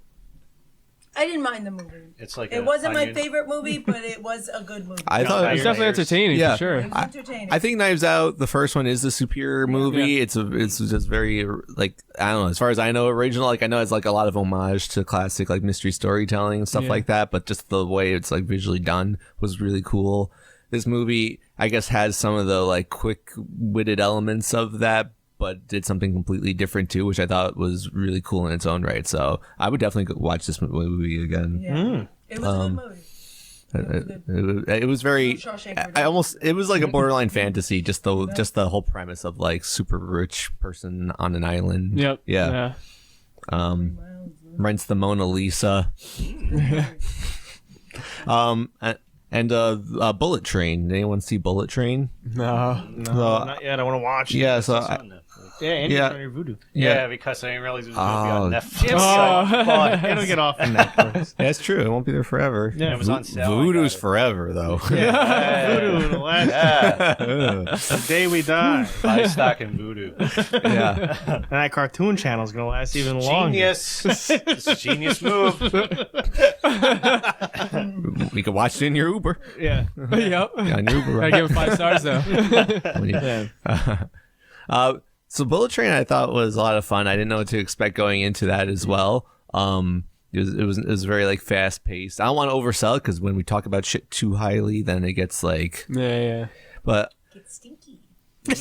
I didn't mind the movie. It's like It wasn't my favorite movie, but it was a good movie. I thought It's definitely entertaining, Yeah. for sure. It was entertaining. I think Knives Out, the first one, is the superior movie. Yeah. It's just very like I don't know. As far as I know, original. Like I know it's like a lot of homage to classic like mystery storytelling and stuff Yeah. like that. But just the way it's like visually done was really cool. This movie, I guess, has some of the like quick-witted elements of that, but did something completely different too, which I thought was really cool in its own right. So I would definitely go watch this movie again. Yeah. It was a good movie. It was very. Shawshank It was like a borderline fantasy. Just the whole premise of like super rich person on an island. Yep. Yeah. Rents the Mona Lisa. And Bullet Train. Did anyone see Bullet Train? No. No, not yet. I want to watch it. Yeah. So Yeah, Andy's Yeah. on your Voodoo. Yeah, because I didn't realize it was going to be on Oh. Netflix. It'll get off on Netflix. that's true. It won't be there forever. Yeah, it was on sale. I Voodoo's got it. forever though. Voodoo, the last the day we die. Buy stock in Voodoo. Yeah. And that cartoon channel is going to last even longer. Genius. It's a genius move. We could watch it in your Uber. Yeah. Yep. On your Uber. I Right? give it 5 stars though. So Bullet Train, I thought was a lot of fun. I didn't know what to expect going into that as well. It was very like fast paced. I don't want to oversell it because when we talk about shit too highly, then it gets like. Yeah. But Get stinky.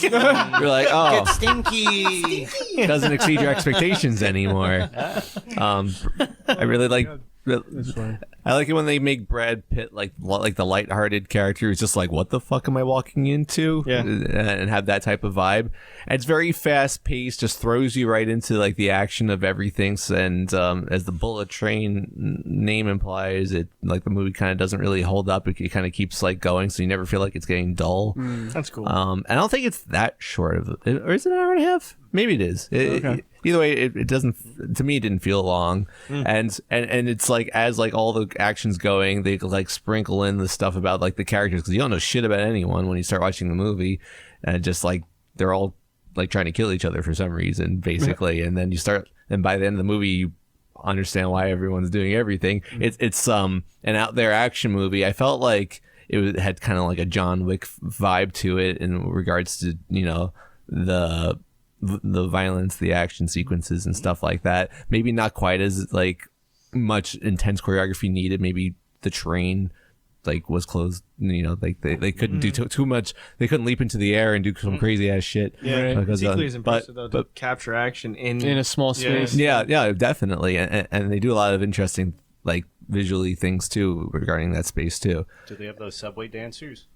you're like, oh, Stinky. it doesn't exceed your expectations anymore. I really like It's funny. I like it when they make Brad Pitt like the lighthearted character who's just like, what the fuck am I walking into? Yeah. And have that type of vibe. And it's very fast paced, just throws you right into like the action of everything. And as the Bullet Train name implies, it like the movie kind of doesn't really hold up. It kind of keeps like going, so you never feel like it's getting dull. That's cool. And I don't think it's that short of, or is it an hour and a half? Maybe it is. Either way, it doesn't. To me, it didn't feel long, and it's like as like all the action's going, they like sprinkle in the stuff about like the characters because you don't know shit about anyone when you start watching the movie, and just like they're all like trying to kill each other for some reason, basically, and then you start, and by the end of the movie, you understand why everyone's doing everything. It's an out there action movie. I felt like had kind of like a John Wick vibe to it in regards to the violence, the action sequences and stuff like that. Maybe not quite as like much intense choreography needed. Maybe the train like was closed, like they couldn't do too much. They couldn't leap into the air and do some crazy ass shit. Yeah, because, it's equally as impressive though to capture action in a small space. Yeah, definitely. And they do a lot of interesting like visually things too regarding that space too. Do they have those subway dancers?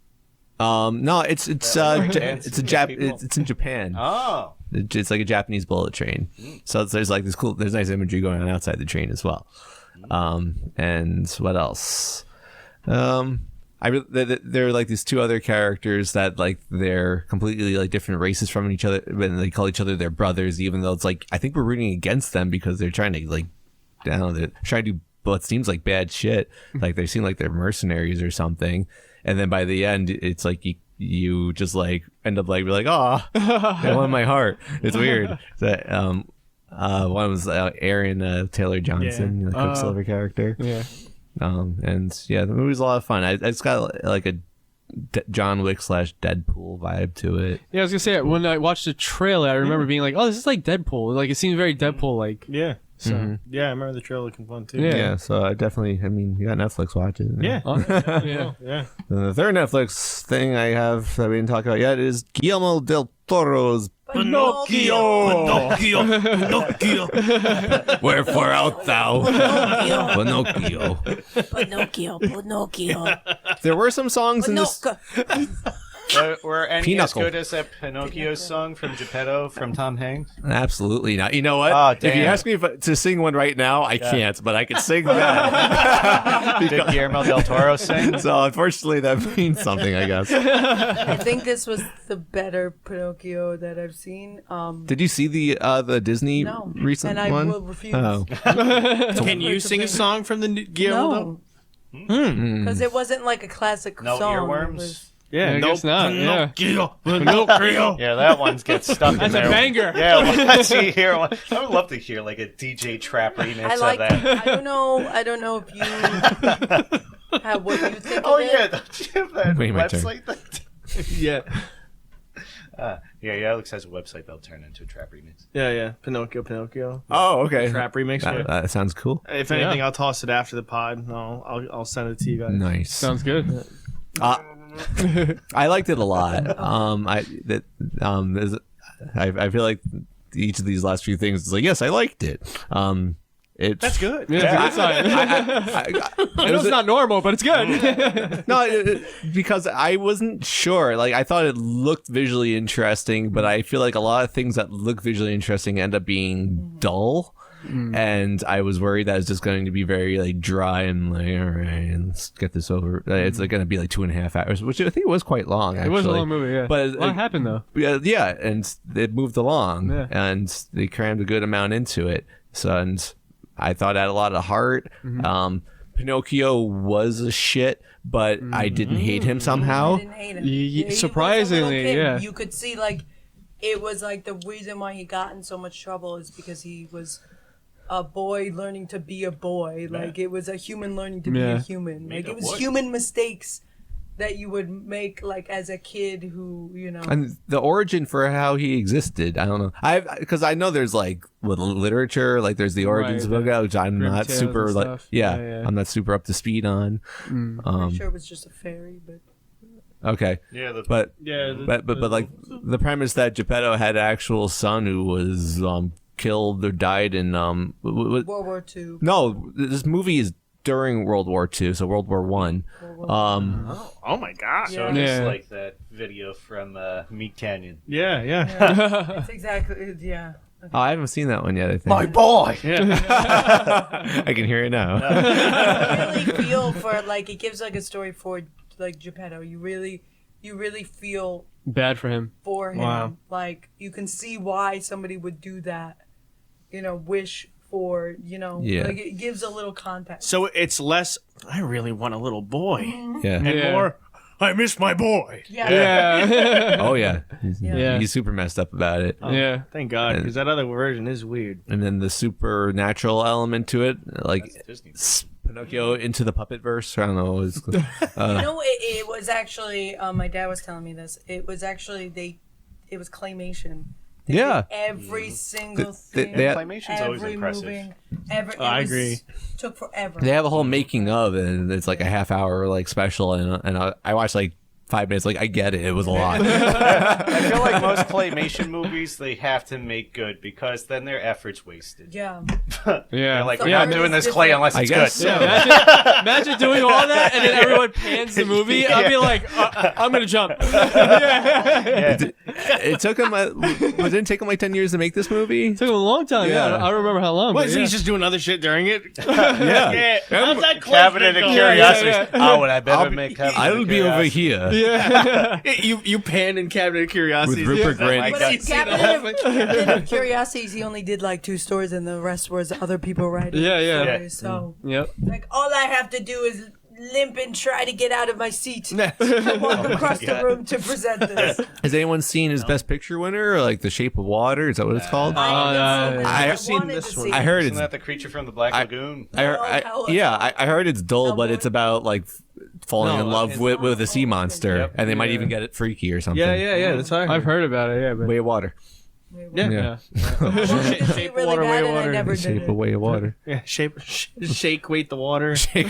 No, it's in Japan. Oh. It's like a Japanese bullet train. So there's like there's nice imagery going on outside the train as well. And what else? There are like these two other characters that like they're completely like different races from each other, but they call each other their brothers, even though it's like I think we're rooting against them because they're trying to like they're trying to do what seems like bad shit. Like they seem like they're mercenaries or something. And then by the end, it's like you just like end up like be like, oh, they won my heart. It's weird. One was Aaron Taylor Johnson, the Quicksilver character. Yeah. And yeah, the movie's a lot of fun. It's got like a John Wick / Deadpool vibe to it. Yeah, I was gonna say when I watched the trailer, I remember being like, "Oh, this is like Deadpool." Like it seems very Deadpool like. Yeah. So Yeah, I remember the trailer looking fun too. Yeah, so I definitely. I mean, you got Netflix, watch it. Yeah. yeah. And the third Netflix thing I have that we didn't talk about yet is Guillermo del Toro's Pinocchio. Pinocchio. Wherefore art thou, Pinocchio? Pinocchio. There were some songs in this. Were any as Pinocchio. good as that Pinocchio song from Geppetto from Tom Hanks? Absolutely not. You know what? Oh, if you damn. ask me to sing one right now, I can't, but I can sing that. Did Guillermo del Toro sing? So unfortunately, that means something, I guess. I think this was the better Pinocchio that I've seen. Did you see the Disney No, recent and I one? will refuse. Oh. Can you sing a song from the Guillermo? No, because it wasn't like a classic No song. earworms? It was- Yeah, I guess not. Yeah. Pinocchio. Yeah, that one gets stuck in That's there. a banger. Yeah, let's see here. I would love to hear like a DJ trap remix I like. of that. I don't know if you have what you think. Oh of it. yeah, don't you have that Wait, my turn. website? Yeah. Yeah, Alex has a website that'll turn into a trap remix. Yeah. Pinocchio. Oh, okay. Trap remix. That souns cool. If anything, I'll toss it after the pod. No, I'll send it to you guys. Nice. Sounds good. I liked it a lot. I feel like each of these last few things is like, yes, I liked it. That's good. Yeah, it's a good sign. I know it's not normal, but it's good. No, because I wasn't sure. Like, I thought it looked visually interesting, but I feel like a lot of things that look visually interesting end up being dull. And I was worried that it's just going to be very like dry and like, all right, let's get this over. It's like going to be like 2.5 hours, which I think was quite long. Actually. It was a long movie, yeah. But a lot happened though. Yeah, and it moved along, Yeah. and they crammed a good amount into it. So, and I thought it had a lot of heart. Pinocchio was a shit, but I didn't hate him somehow. I didn't hate him. Ye- He was a surprisingly, little kid. yeah. You could see like it was like the reason why he got in so much trouble is because he was a boy learning to be a boy. Like it was a human learning to be a Yeah. human. Like a it was boy. human mistakes that you would make like as a kid who, And the origin for how he existed, I don't know. Because I know there's like with literature, like there's the origins Right, of Boga, which I'm Grim not Tales super and like. stuff. Yeah, Yeah. I'm not super up to speed on. I'm sure it was just a fairy, but Okay, Yeah, but Yeah. but like the premise that Geppetto had an actual son who was killed or died in World War II. No, this movie is during World War II, so World War One. Oh my god. So just like that video from Meat Canyon. Yeah. It's exactly, yeah. Oh, I haven't seen that one yet. I think My boy. I can hear it now. I really feel for like it gives like a story for like Geppetto. You really feel Bad for him. for him. Wow. Like you can see why somebody would do that. Wish for Yeah. like it gives a little context. So it's less. I really want a little boy, Yeah. and more. I miss my boy. Yeah. Oh yeah. Yeah. He's super messed up about it. Yeah. Thank God, because that other version is weird. And then the supernatural element to it, like Disney. Pinocchio into the puppet verse. I don't know. It was actually my dad was telling me this. It was actually it was claymation. They Yeah. did every single They- thing. they- Claymation's always every impressive. moving. I agree. Took forever. They have a whole making of, and it's like a half-hour like special, and I watched like 5 minutes. Like I get it, it was a lot. I feel like most claymation movies, they have to make good because then their effort's wasted. Yeah. Yeah. They're like, we're Yeah, not doing it's this clay different. unless I it's guess good. so. Imagine doing all that and then everyone pans the movie. I'd be like, I'm gonna jump. It took him. It didn't take him like 10 years to make this movie. It took him a long time. Yeah, Yeah. I don't remember how long. What? but So yeah. he's just doing other shit during it? Yeah. How's that Cabinet of going? Curiosities. Yeah. Oh, and I better make Cabinet I'll of be over Curiosities. here You panned in Cabinet of with Curiosities. Rupert Grint. But in Cabinet of Curiosities, he only did like 2 stories, and the rest was other people writing. Yeah, yeah. stories. So, Yep. like, all I have to do is limp and try to get out of my seat and walk across the room to present this. Has anyone seen his Best Picture winner, or like The Shape of Water? Is that what it's called? I've seen this one. I heard Isn't it's. that the creature from the Black Lagoon? I heard it's dull, but it's about like falling in love with a sea monster, Yep. and they might even get it freaky or something. Yeah. That's how I've heard about it. Yeah, but Way of Water. Yeah. yeah. Shape of Water, Way of Water. I never did Shape it. of Way of Water. Yeah, shake, weight the water. All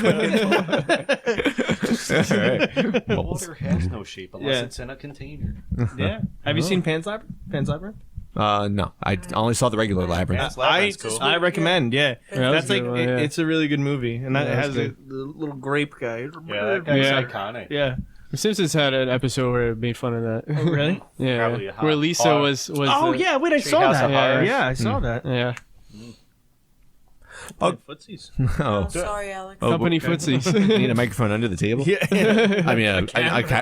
right. Water has no shape unless Yeah. it's in a container. Yeah. Have you seen Pan's Labyrinth? Pan's Labyrinth? No, I only saw the regular Labyrinth. Pan's Labyrinth's cool. I recommend. Yeah, Yeah, that's that's a like good one, yeah. it's a really good movie, and that Yeah, has that's the little grape guy. Yeah, that guy's Yeah. iconic. Yeah. The Simpsons had an episode where it made fun of that. Really? Yeah, Probably a where Lisa horror. was. Oh the- yeah, wait, I saw Treehouse that. of Horrors. Yeah, I saw that. yeah. Oh. Footsies. Oh, Sorry, Alex. Company footsies. need a microphone under the table. Yeah. I mean,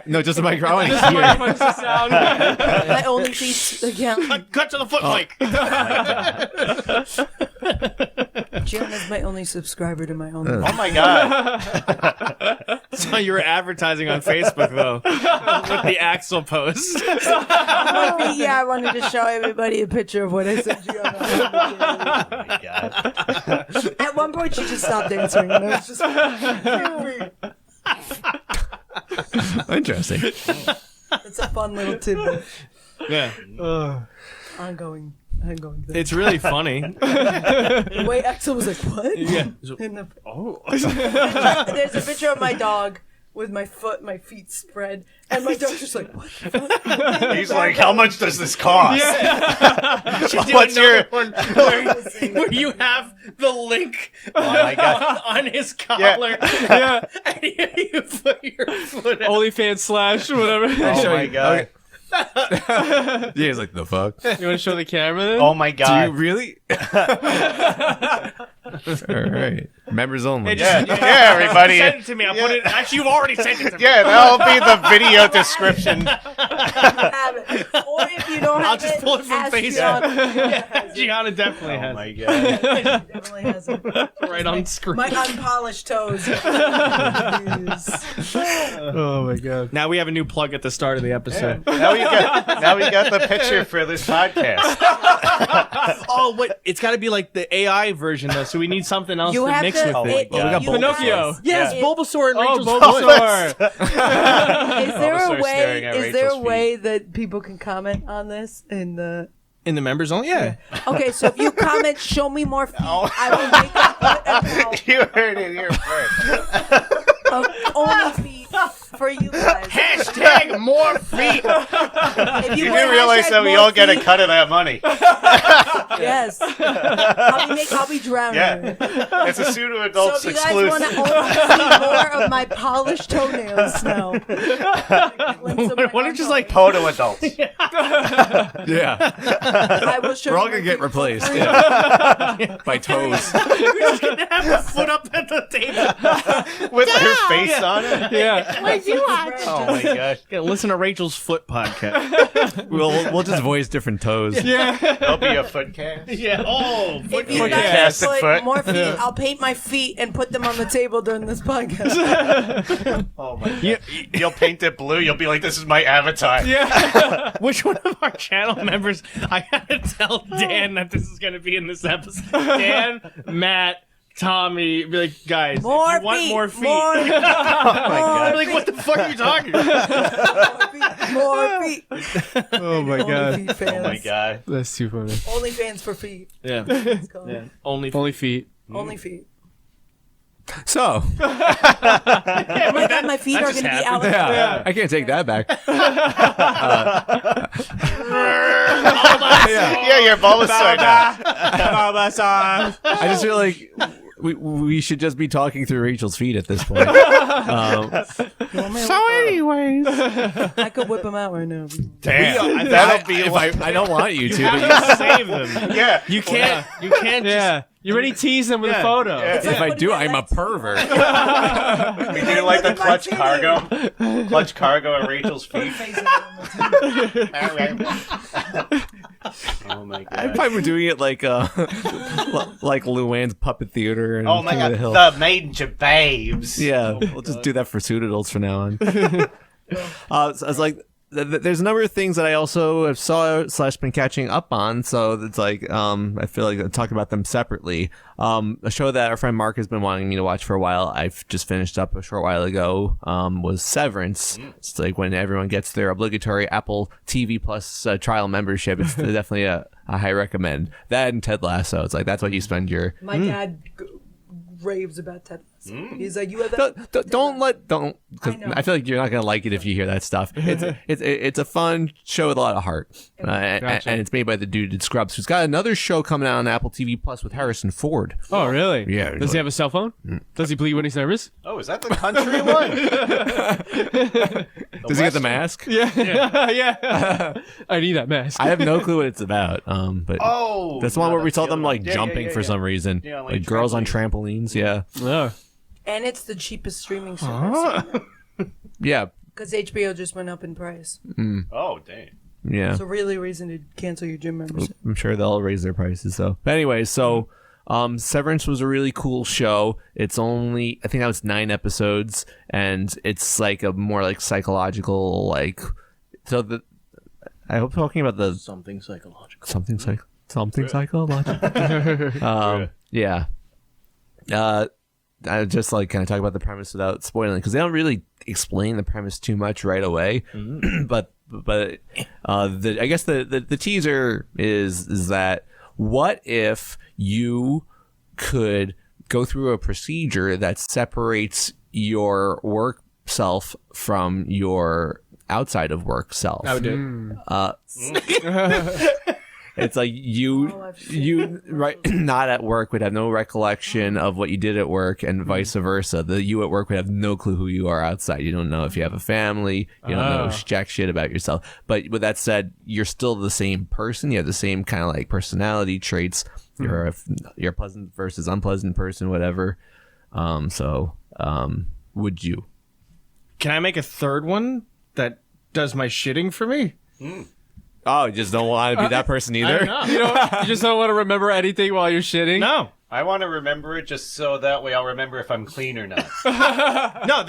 no, just a microphone. Just microphone sound. My only feet again. Cut to the foot mic. Gianna's my only subscriber to my own. Oh my god. So you were advertising on Facebook though, with the Axel post. Yeah, I wanted to show everybody a picture of what I sent Gianna. Oh my god. At one point, she just stopped answering, and I was just Interesting. it's a fun little tidbit. Yeah, Ongoing thing. it's really funny. The way Axel was like, "What?" Yeah. In the, Oh. there's a picture of my dog with my feet spread, and my dog's just like, "What the fuck?" He's like, how much does this cost? What's your- one where you have the link my God. on his collar? Yeah. And you put your foot out. OnlyFans / whatever. Oh my god. Yeah, he's like, the fuck? You want to show the camera then? Oh my Do god. you really? All right. Members only. Yeah, everybody. Send it to me. I'll put it. Actually, you've already sent it to me. Yeah, that'll be the video description. have it. Or if you don't have I'll just pull it from ask Facebook. Gianna. Gianna definitely Oh has my it. god. Definitely has it. Right on screen. My unpolished toes. Oh my god! Now we have a new plug at the start of the episode. Now we got the picture for this podcast. Oh, wait! It's got to be like the AI version though, so we need something else You to have mix to. with Oh my it. God. We got you Pinocchio. guys- Yes, it- Bulbasaur and Oh, Rachel's Bulbasaur. Is there Bulbasaur a way? staring at Is there a Rachel's way that people can comment on this in the? in the members only. Yeah. Okay, so if you comment, show me more feet. I will make a foot You heard it here first. of only feet for you guys. Hashtag more feet. If You want do realize hashtag that we more all get a feet, cut of that money. Yes. I'll be drowning. Yeah. It's a Pseudo So Adults if you guys exclusive. want to see more of my polished toenails now, What if just like Photo Adults. Yeah. I will show We're all you gonna my get feet replaced. for free. Yeah. By toes. foot up at the table? With her face on it. Yeah. Where'd you watch? Oh my gosh. Yeah, listen to Rachel's Foot podcast. We'll just voice different toes. There'll be a foot cast. Yeah. Oh, If you Foot guys casted put foot. more feet, I'll paint my feet and put them on the table during this podcast. Oh my god. You'll paint it blue. You'll be like, this is my avatar. which one of our channel members? I gotta tell Dan that this is gonna be in this episode. Dan, Matt, Tommy, be like, guys, More if you want feet, more feet. more Oh my god. I'm like, what the fuck are you talking about? More feet. Oh my Only feet fans. Oh my god. That's too funny. Only fans for feet. Yeah. It's called. Only. Only feet. Only feet. So, Oh my god, my feet are just going to be happened. out. yeah, I can't take that back. Yeah, you're Bulbasaur now. I just feel like we should just be talking through Rachel's feet at this point. So, anyways, I could whip them out right now. Damn. That'll be I don't want you to, but You save them. Yeah. You can't. You can't. Yeah. You already teased them with a Yeah. photo. Yeah. if I do, I'm a pervert. We do like the Look at my clutch titty. cargo. Clutch cargo at Rachel's feet. Oh my I god. probably doing it like like Luann's Puppet Theater and Oh my King of god. the Hill. The Maiden Babes. Yeah, we'll just do that for Pseudo Adults from now on. So I was like, there's a number of things that I also have saw / been catching up on. So it's like, I feel like I'll talk about them separately. A show that our friend Mark has been wanting me to watch for a while, I've just finished up a short while ago, was Severance. It's like when everyone gets their obligatory Apple TV Plus trial membership, it's definitely a high recommend. That and Ted Lasso. It's like, that's what you spend your... My dad raves about Ted Lasso. He's like, you have that. Don't because I know. I feel like you're not gonna like it if you hear that stuff. It's a fun show with a lot of heart, Gotcha. and it's made by the dude at Scrubs, who's got another show coming out on Apple TV Plus with Harrison Ford. Oh, really? Yeah. Does he have a cell phone? Does he bleed when he's nervous? Oh, is that the country one? Does he get the mask? Yeah. Yeah. I need that mask. I have no clue what it's about. But Oh. that's the one no, where we that's saw the them other like one. Yeah, jumping yeah, for yeah. some reason, Yeah, like like girls on trampolines. Yeah, Oh. And it's the cheapest streaming service. yeah, Because HBO just went up in price. Oh, dang. yeah. It's a really reason to cancel your gym membership. I'm sure they'll raise their prices though. But anyway, so Severance was a really cool show. It's only, I think that was 9 episodes, and it's like a more like psychological, like, so the, I hope talking about the Something psychological. something psychological. Yeah. I just like kind of talk about the premise without spoiling, because they don't really explain the premise too much right away. but I guess the teaser is that what if you could go through a procedure that separates your work self from your outside of work self. I would do It's like you right not at work would have no recollection of what you did at work, and vice versa. The you at work would have no clue who you are outside. You don't know if you have a family. You don't know jack shit about yourself. But with that said, you're still the same person. You have the same kind of like personality traits. You're a pleasant versus unpleasant person, whatever. Would you? Can I make a third one that does my shitting for me? Oh, you just don't want to be that person either? You just don't want to remember anything while you're shitting? No. I want to remember it just so that way I'll remember if I'm clean or not. No,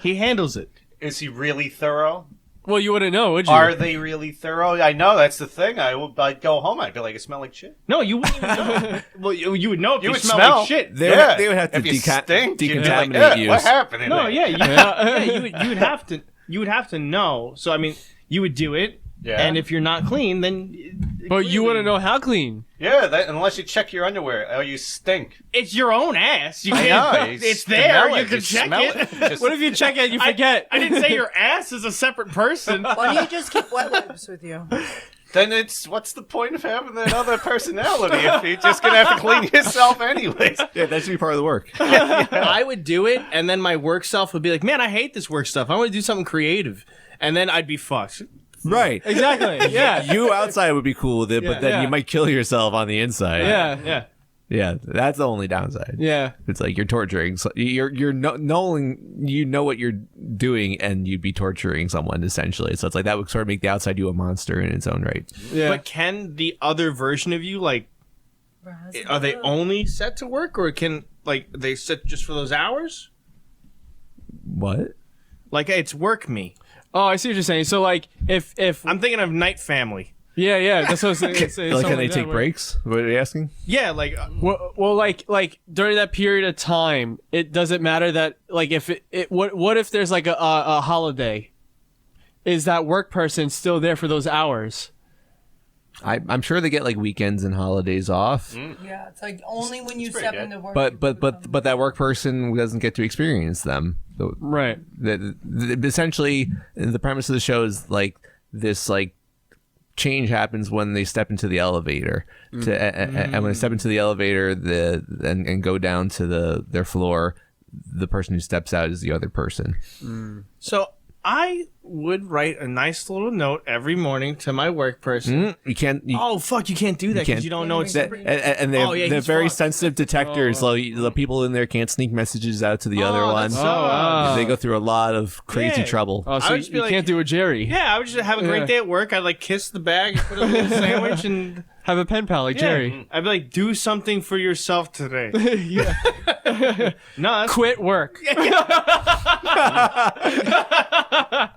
he handles it. Is he really thorough? Well, you wouldn't know, would you? Are they really thorough? I know, that's the thing. I'd go home, I'd be like, it smell like shit. No, you wouldn't even know. Well, you would know if You you would smell smell. like shit. They would have to If you stink, you'd be like, decontaminate you. what happened in No, there? yeah, you would have to. You would have to know. So I mean, you would do it. Yeah. And if you're not clean, then. But you wouldn't know how clean. Yeah, unless you check your underwear. Oh, you stink. It's your own ass. You I can't. know. It's there. Smell You it. can check smell it. Just- What if you check it and you forget? I didn't say your ass is a separate person. Why don't you just keep wet wipes with you? Then what's the point of having that other personality if you're just gonna have to clean yourself anyways? Yeah, that should be part of the work. I would do it, and then my work self would be like, "Man, I hate this work stuff. I want to do something creative," and then I'd be fucked. Right. Exactly. Yeah. You outside would be cool with it, but then Yeah. you might kill yourself on the inside. Yeah. Yeah, that's the only downside. Yeah. It's like you're torturing. You're knowing you know what you're doing, and you'd be torturing someone essentially. So it's like that would sort of make the outside you a monster in its own right. Yeah. But can the other version of you, like, are they only set to work, or can, like, they set just for those hours? What? Like, hey, it's work me. Oh, I see what you're saying. So like, if I'm thinking of Night Family. yeah, that's what I was saying. It's Like, something can they that take where- breaks? What are you asking? Yeah, like, Well, like during that period of time, it doesn't matter that like if what if there's like a holiday, is that work person still there for those hours? I'm sure they get like weekends and holidays off, Yeah, it's like only when you pretty step good. into work. but that work person doesn't get to experience them. Right. Essentially, the premise of the show is like this like change happens when they step into the elevator and when they step into the elevator and go down to their floor, the person who steps out is the other person. so I would write a nice little note every morning to my work person. You can't Oh, fuck, you can't do that because you don't know it's... and Oh, yeah, they're he's very fucked. sensitive detectors, so the people in there can't sneak messages out to the other one. that's They go through a lot of crazy Yeah. trouble. Oh, I so would just be you like- can't do a Jerry. Yeah, I would just have a great Yeah. day at work. I'd, like, kiss the bag, put a little sandwich, and... Have a pen pal like Yeah. Jerry. I'd be like, do something for yourself today. Yeah. No, that's... Quit work.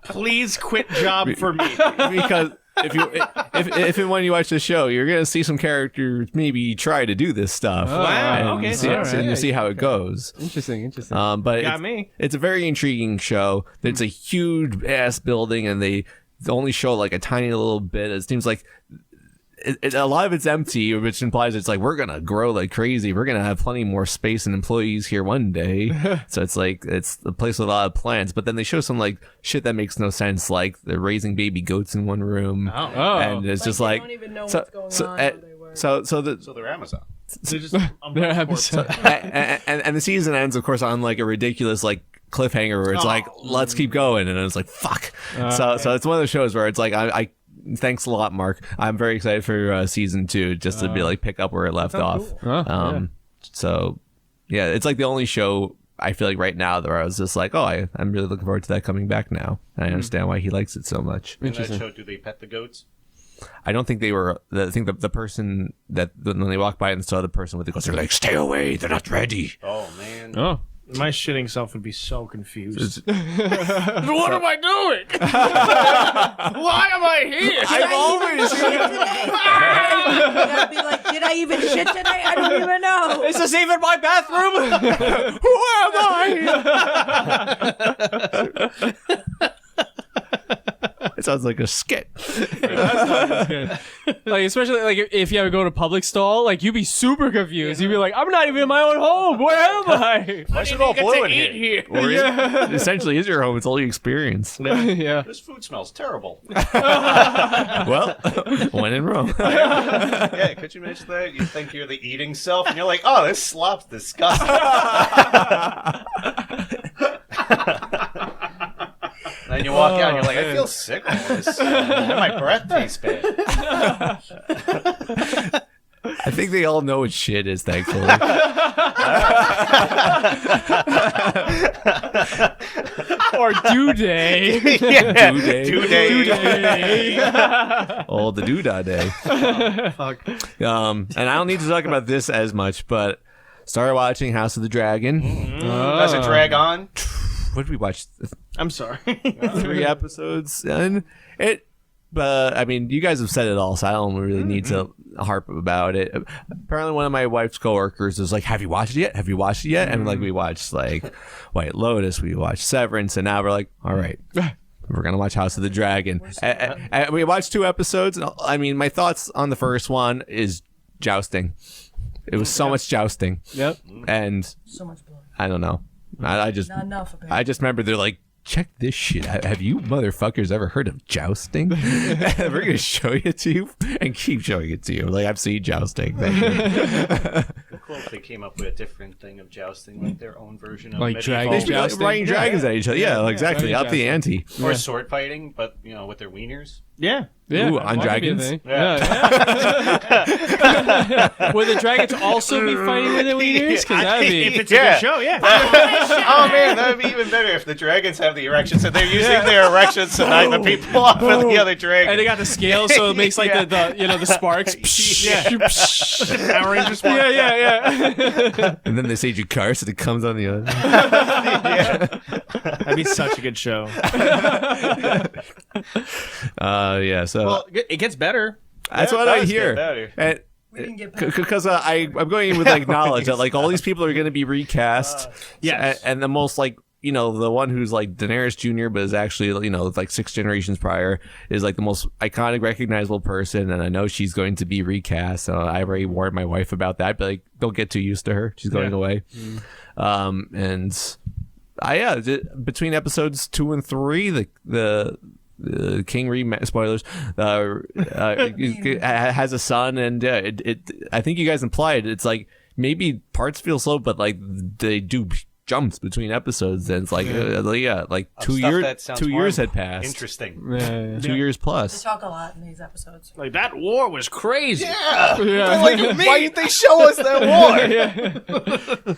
Please quit job for me. Because if and when you watch the show, you're gonna see some characters maybe try to do this stuff. Wow, and okay, you see, alright. and you see how it goes. Interesting. But Got it's, me. it's a very intriguing show. It's a huge ass building, and they only show like a tiny little bit. It seems like a lot of it's empty, which implies it's like we're gonna grow like crazy. We're gonna have plenty more space and employees here one day. So it's like it's a place with a lot of plants. But then they show some like shit that makes no sense, like they're raising baby goats in one room, Oh. and it's just they like don't even know so what's going so on uh, where they were. so they're Amazon. They're just... They're episode. and the season ends, of course, on like a ridiculous like cliffhanger where it's like let's keep going, and it's like fuck. So it's one of those shows where it's like I thanks a lot, Mark. I'm very excited for season 2 just to be like pick up where it left off. Cool. So yeah, it's like the only show I feel like right now that I was just like, oh, I'm really looking forward to that coming back now. And I understand why he likes it so much. In that show, do they pet the goats? I don't think they were. I think the person that when they walked by and saw the person with the goats, they're like, stay away, they're not ready. Oh man. Oh. My shitting self would be so confused. What am I doing? Why am I here? I've always I'd be like, did I even shit today? I don't even know. Is this even my bathroom? Who am I? It sounds like a skit. Like, especially like if you ever go to public stall, like you'd be super confused. You'd be like, I'm not even in my own home. Where am I? Why is it all blue in here? Or it essentially is your home. It's all you experience. Yeah. This food smells terrible. Well, when in Rome. Yeah, could you imagine that? You think you're the eating self, and you're like, oh, this slop's disgusting. Then you walk out, and you're like, I feel sick on this. And my breath tastes bad. I think they all know what shit is, thankfully. Or due day. Yeah, Due day. Due day. Oh, the doodah day. Fuck. And I don't need to talk about this as much, but started watching House of the Dragon. Does it drag on? What did we watch? I'm sorry. 3 episodes and it. But I mean, you guys have said it all, so I don't really need to harp about it. Apparently, one of my wife's coworkers was like, "Have you watched it yet? Have you watched it yet?" And like, we watched like White Lotus, we watched Severance, and now we're like, "All right, we're gonna watch House of the Dragon." And we watched 2 episodes. And I mean, my thoughts on the first one is jousting. It was so much jousting, Yep. and So much blood. I don't know. I just Not enough, apparently. I just remember they're like check this shit out. Have you motherfuckers ever heard of jousting? We're going to show it to you and keep showing it to you. Like, I've seen jousting. Cool if they came up with a different thing of jousting, like their own version of Like medieval. dragon They should be like jousting? riding dragons at each other. Yeah, exactly. dragon Up the ante. Or sword fighting, but, with their wieners. Yeah. Yeah, Ooh, on that could be a dragons? thing. Yeah. Yeah. Would the dragons also be fighting with their wieners? Because that'd be. If it's a good show, yeah. Oh man, that would be even better if the dragons have the erections and they're using their erections to knock the people off of the other dragon. And they got the scales, so it makes like the sparks. Power Ranger spark. Yeah. And then they say you curse and it comes on the other. That'd be such a good show. Yeah, so Well, it gets better. that's Yeah, what it I does hear. get better. And We can get back. because I'm going in with like knowledge that like all these people are going to be recast. Yes. And the most like the one who's like Daenerys Jr. but is actually like 6 generations prior is like the most iconic, recognizable person, and I know she's going to be recast. So I already warned my wife about that. But like, don't get too used to her. She's going away. And between episodes 2 and 3, the King spoilers has a son, and I think you guys implied it's like maybe parts feel slow, but like they do jumps between episodes, and it's like like 2 years. That sounds 2 more years had passed. Interesting. 2 years They plus. talk a lot in these episodes. Like, that war was crazy. Why didn't they show us that war?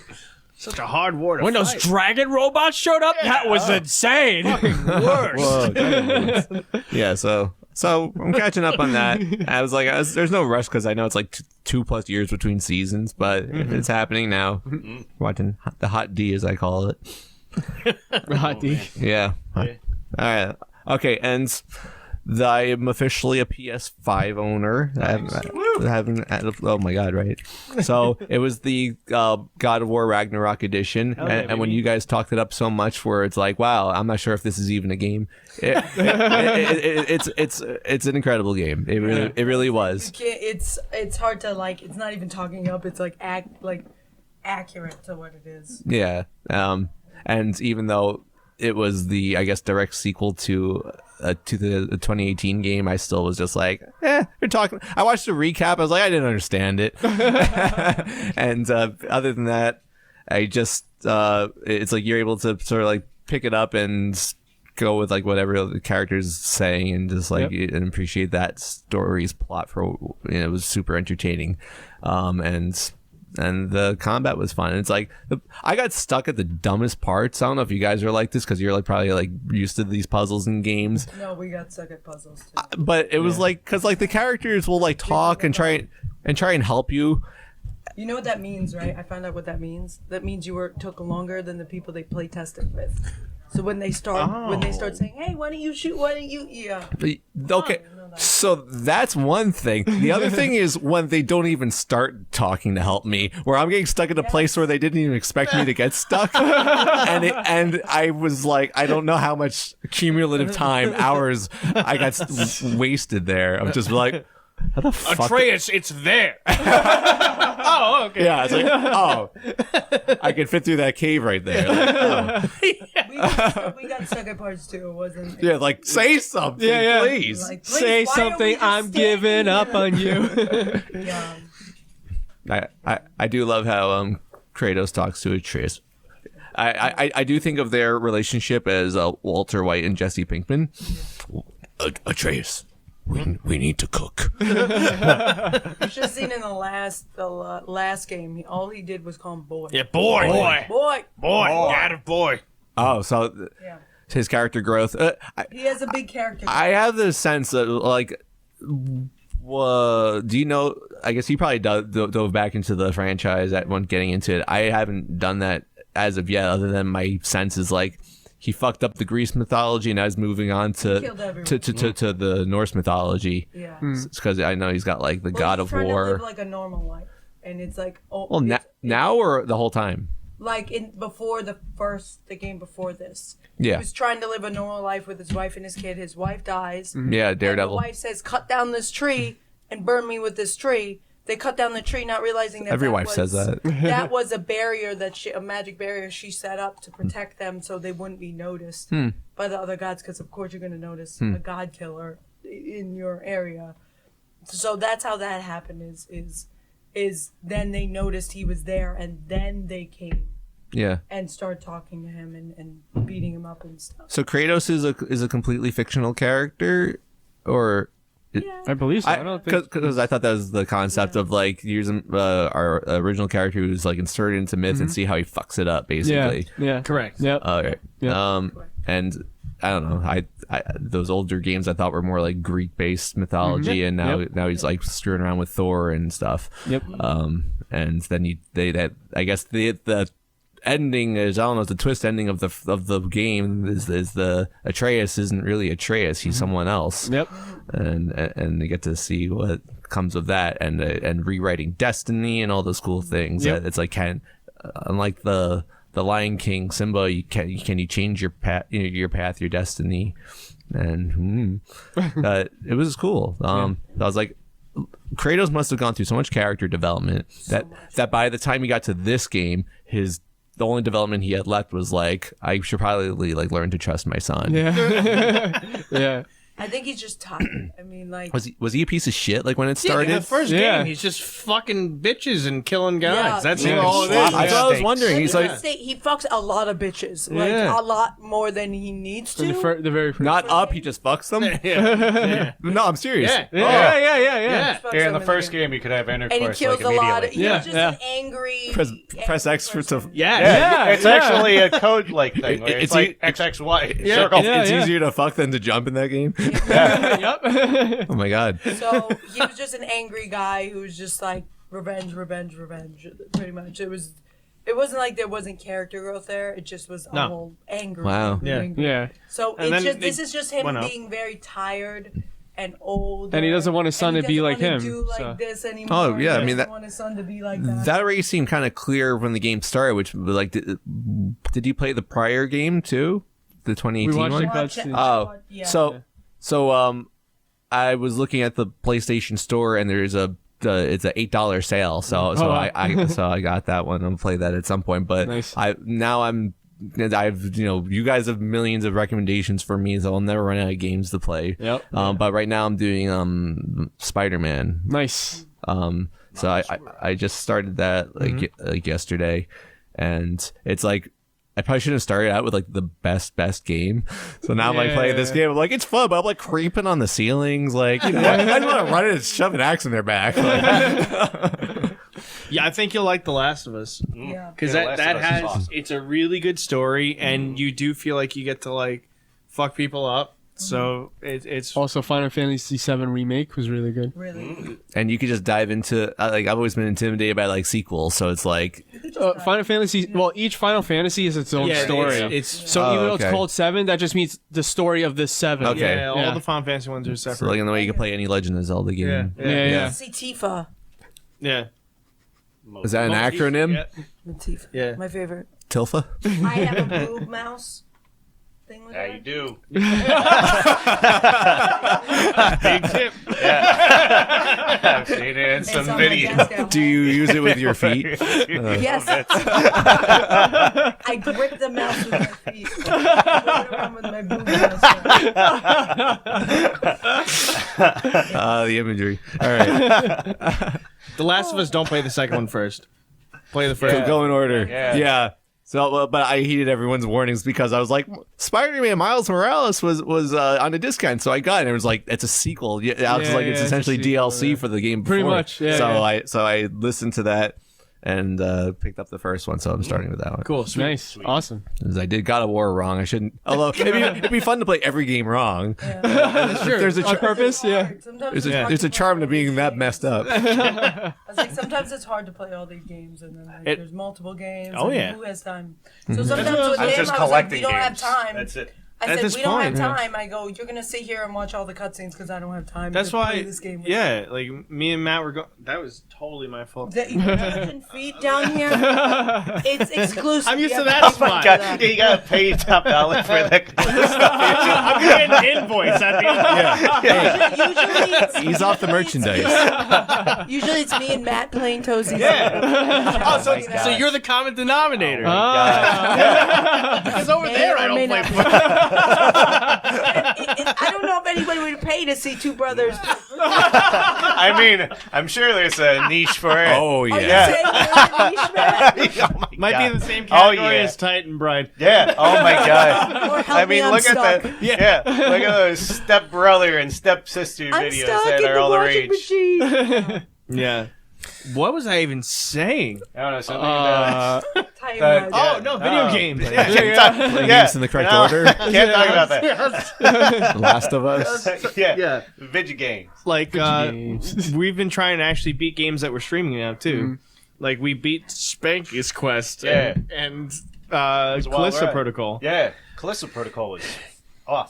Such a hard war to When those fight. dragon robots showed up, that was insane. Worse. Whoa, yeah, so I'm catching up on that. I was like, there's no rush because I know it's like 2+ years between seasons, but it's happening now. Watching the hot D, as I call it. Hot D. Yeah. All right. Okay, and I am officially a PS5 owner. I haven't. Oh my god! Right. So it was the God of War Ragnarok edition, and when you guys talked it up so much, where it's like, wow, I'm not sure if this is even a game. It's an incredible game. It really was. You can't, it's hard to like. It's not even talking up. It's like accurate to what it is. Yeah. And even though it was the, I guess, direct sequel to the 2018 game, I still was just like, you're talking. I watched the recap. I was like, I didn't understand it. And other than that, I just, it's like you're able to sort of like pick it up and go with like whatever the character's saying and just like and appreciate that story's plot for, it was super entertaining. And the combat was fun. It's like I got stuck at the dumbest parts. I don't know if you guys are like this because you're like probably like used to these puzzles and games. No, we got stuck at puzzles too. But it was like because like the characters will like talk and try and help you. You know what that means, right? I found out what that means. That means you took longer than the people they play tested with. So when they start saying, "Hey, why don't you shoot? Why don't you?" Yeah. Okay, so that's one thing. The other thing is when they don't even start talking to help me, where I'm getting stuck in a place where they didn't even expect me to get stuck, and I was like, I don't know how much cumulative time, hours, I got wasted there. I'm just like, how the fuck? Atreus, it's there. Oh, okay. Yeah, it's like, oh, I can fit through that cave right there. Like, oh. We got stuck at parts too. It wasn't. Yeah, like say something, please. Like, please, Say why don't we something. just I'm stay giving here? up on you. Yeah. I do love how Kratos talks to Atreus. I do think of their relationship as Walter White and Jesse Pinkman. Atreus, we need to cook. You should have seen in the last game. All he did was call him boy. Yeah, boy. Dad of boy. Oh, so Yeah. his character growth. He has a big character. I have the sense that like. Do you know? I guess he probably dove back into the franchise when getting into it. I haven't done that as of yet. Other than my sense is like he fucked up the Greece mythology and now he's moving on to the Norse mythology. Yeah. Because I know he's got like the God of he's trying War. to live like a normal life, and it's like Now or the whole time. Like before the game before this. Yeah. He was trying to live a normal life with his wife and his kid. His wife dies. Yeah, And Daredevil. the wife says, "Cut down this tree and burn me with this tree." they cut down the tree, not realizing that Every that wife was, says that. that was a barrier a magic barrier she set up to protect them, so they wouldn't be noticed by the other gods. Because of course you're gonna notice a god killer in your area. So that's how that happened. Is then they noticed he was there, and then they came. Yeah. And started talking to him and beating him up and stuff. So Kratos is a completely fictional character, or I believe so. I don't think because I thought that was the concept of like using our original character who's like inserted into myth and see how he fucks it up, basically. Yeah. Correct. Yep. Okay. Yeah. And I don't know. I those older games I thought were more like Greek based mythology, and now he's like screwing around with Thor and stuff. Yep. And then I guess the ending is, I don't know, the twist ending of the game is the Atreus isn't really Atreus, he's someone else. Yep. And you get to see what comes of that, and rewriting destiny and all those cool things. Yep. It's like unlike the Lion King, Simba, can you change your path, your destiny, and it was cool. I was like, Kratos must have gone through so much character development that by the time he got to this game, the only development he had left was like, I should probably like learn to trust my son. Yeah. Yeah. I think he's just tired. I mean, like, Was he a piece of shit like when it Yeah, started? in the first Yeah. game, he's just fucking bitches and killing guys. Yeah. That's Yeah. all it is. I thought I was wondering. He's like, he fucks a lot of bitches, like Yeah. a lot more than he needs In to. the very first. not up, he just fucks them. Yeah. No, I'm serious. Yeah. Yeah. Yeah. Fucks Here in them the the first beginning. game, you could have And he intercourse kills like a lot. immediately. He's Yeah, just yeah. an angry. Press X for to. person. Yeah. Yeah, it's yeah. actually a code like thing. Where It's it's like XXY. Yeah. Circle. Yeah. It's easier to fuck than to jump in that game. Yep. Oh my god. So he was just an angry guy who was just like revenge, pretty much. It wasn't like there wasn't character growth there. It just was No. all angry. Wow. angry, Yeah. angry. Yeah. So And it's then just they this is just him went up. being very tired and old. And he doesn't want his son to be like him, Do like so. this anymore. Oh, yeah, I He mean, doesn't that- want his son to be like that. That already seemed kind of clear when the game started. Which like, did you play the prior game too? The 2018 We watched one. it. Watch it. cutscene. Oh, Yeah. so I was looking at the PlayStation Store, and there's it's a $8 sale. So wow. I got that one. I'll play that at some point. But Nice. I've you guys have millions of recommendations for me, so I'll never run out of games to play. Yep. But right now I'm doing Spider-Man. Nice. So I just started that like yesterday, and it's like, I probably shouldn't have started out with like the best game. So now I'm like playing this game. I'm like, it's fun, but I'm like creeping on the ceilings. Like, I just want to run it and shove an axe in their back. Like, Yeah, I think you'll like The Last of Us. Yeah. Because Yeah, that Last of Us is has, awesome. it's a really good story, and you do feel like you get to like fuck people up. So it's Also, Final Fantasy VII Remake was really good. Really. and you could just dive into like, I've always been intimidated by like sequels. So it's like, Final Fantasy. Well, each Final Fantasy is its own yeah, story. It's So even though okay. it's called 7, that just means the story of the 7. Okay. yeah, all Yeah. the Final Fantasy ones are separate. so like in the way you can play any Legend of Zelda game. Yeah. See Tifa. yeah. Is that an acronym? Yeah. Tifa. Yeah. My favorite. Tilfa? I have a boob mouse thing with Yeah, that. you do. Big tip. I've seen it in It's some on my videos. desk at Do home. you use it with your feet? Yes. I grip the mouse with my feet. I grip it around with my boob mouse. The imagery. All right. The Last of Us, don't play the second one first. Play the first. Go in order. Yeah. So, but I heeded everyone's warnings because I was like, Spider-Man Miles Morales was on a discount, so I got it. And it was like, it's a sequel. Yeah, I was like, it's it's a essentially sequel, DLC yeah. for the game. Before. Pretty much, yeah, So yeah. I listened to that and picked up the first one. So I'm starting with that one. Cool. Sweet. Nice. Awesome. 'Cause I did God of War wrong. I shouldn't. Although it'd be fun to play every game wrong. Sure. There's a On purpose, yeah. Sometimes There's hard a to charm to play all being these that games. messed up. I was like, sometimes it's hard to play all these games, and then like, there's multiple games. Oh, and yeah. who has time? So sometimes with I'm him, just I was like, we collecting don't have games. time. That's it. I At said, this we don't point, have time. I go, you're going to sit here and watch all the cutscenes because I don't have time That's to why. play this game. Yeah, like me and Matt were going. That was totally my fault. The Egyptian feet down here, it's exclusive. I'm used You to have that to spot. pay for God, you gotta pay top dollar for that. I'm getting an invoice at the end. Usually it's, Ease off the merchandise. Usually it's me and Matt playing Tozy. Yeah. Oh, So God. you're the common denominator. Because over May there, or I may don't play. not. I don't know if anybody would pay to see two brothers. I mean, I'm sure there's a niche for it. Oh Are you yeah. saying there's a niche, Matt? Oh my Might God. be the same category Oh, yeah. as Titan Bride. Yeah. Oh my God. Or help I mean, me, I'm look stuck. at that. Yeah. Look at those step brother and step sister I'm videos stuck that in are the all the washing rage. machine. Yeah. What was I even saying? I don't know something about. Time That- out. Oh, Yeah. no, video games. Yeah, can't talk, Playing yeah. games in the correct No, order. Can't talk about that. The Last of Us. Yeah. Video games. Like, games. we've been trying to actually beat games that we're streaming now, too. Like, we beat Spanky's Quest and was a wild Callisto ride. Protocol. Yeah. Callisto Protocol was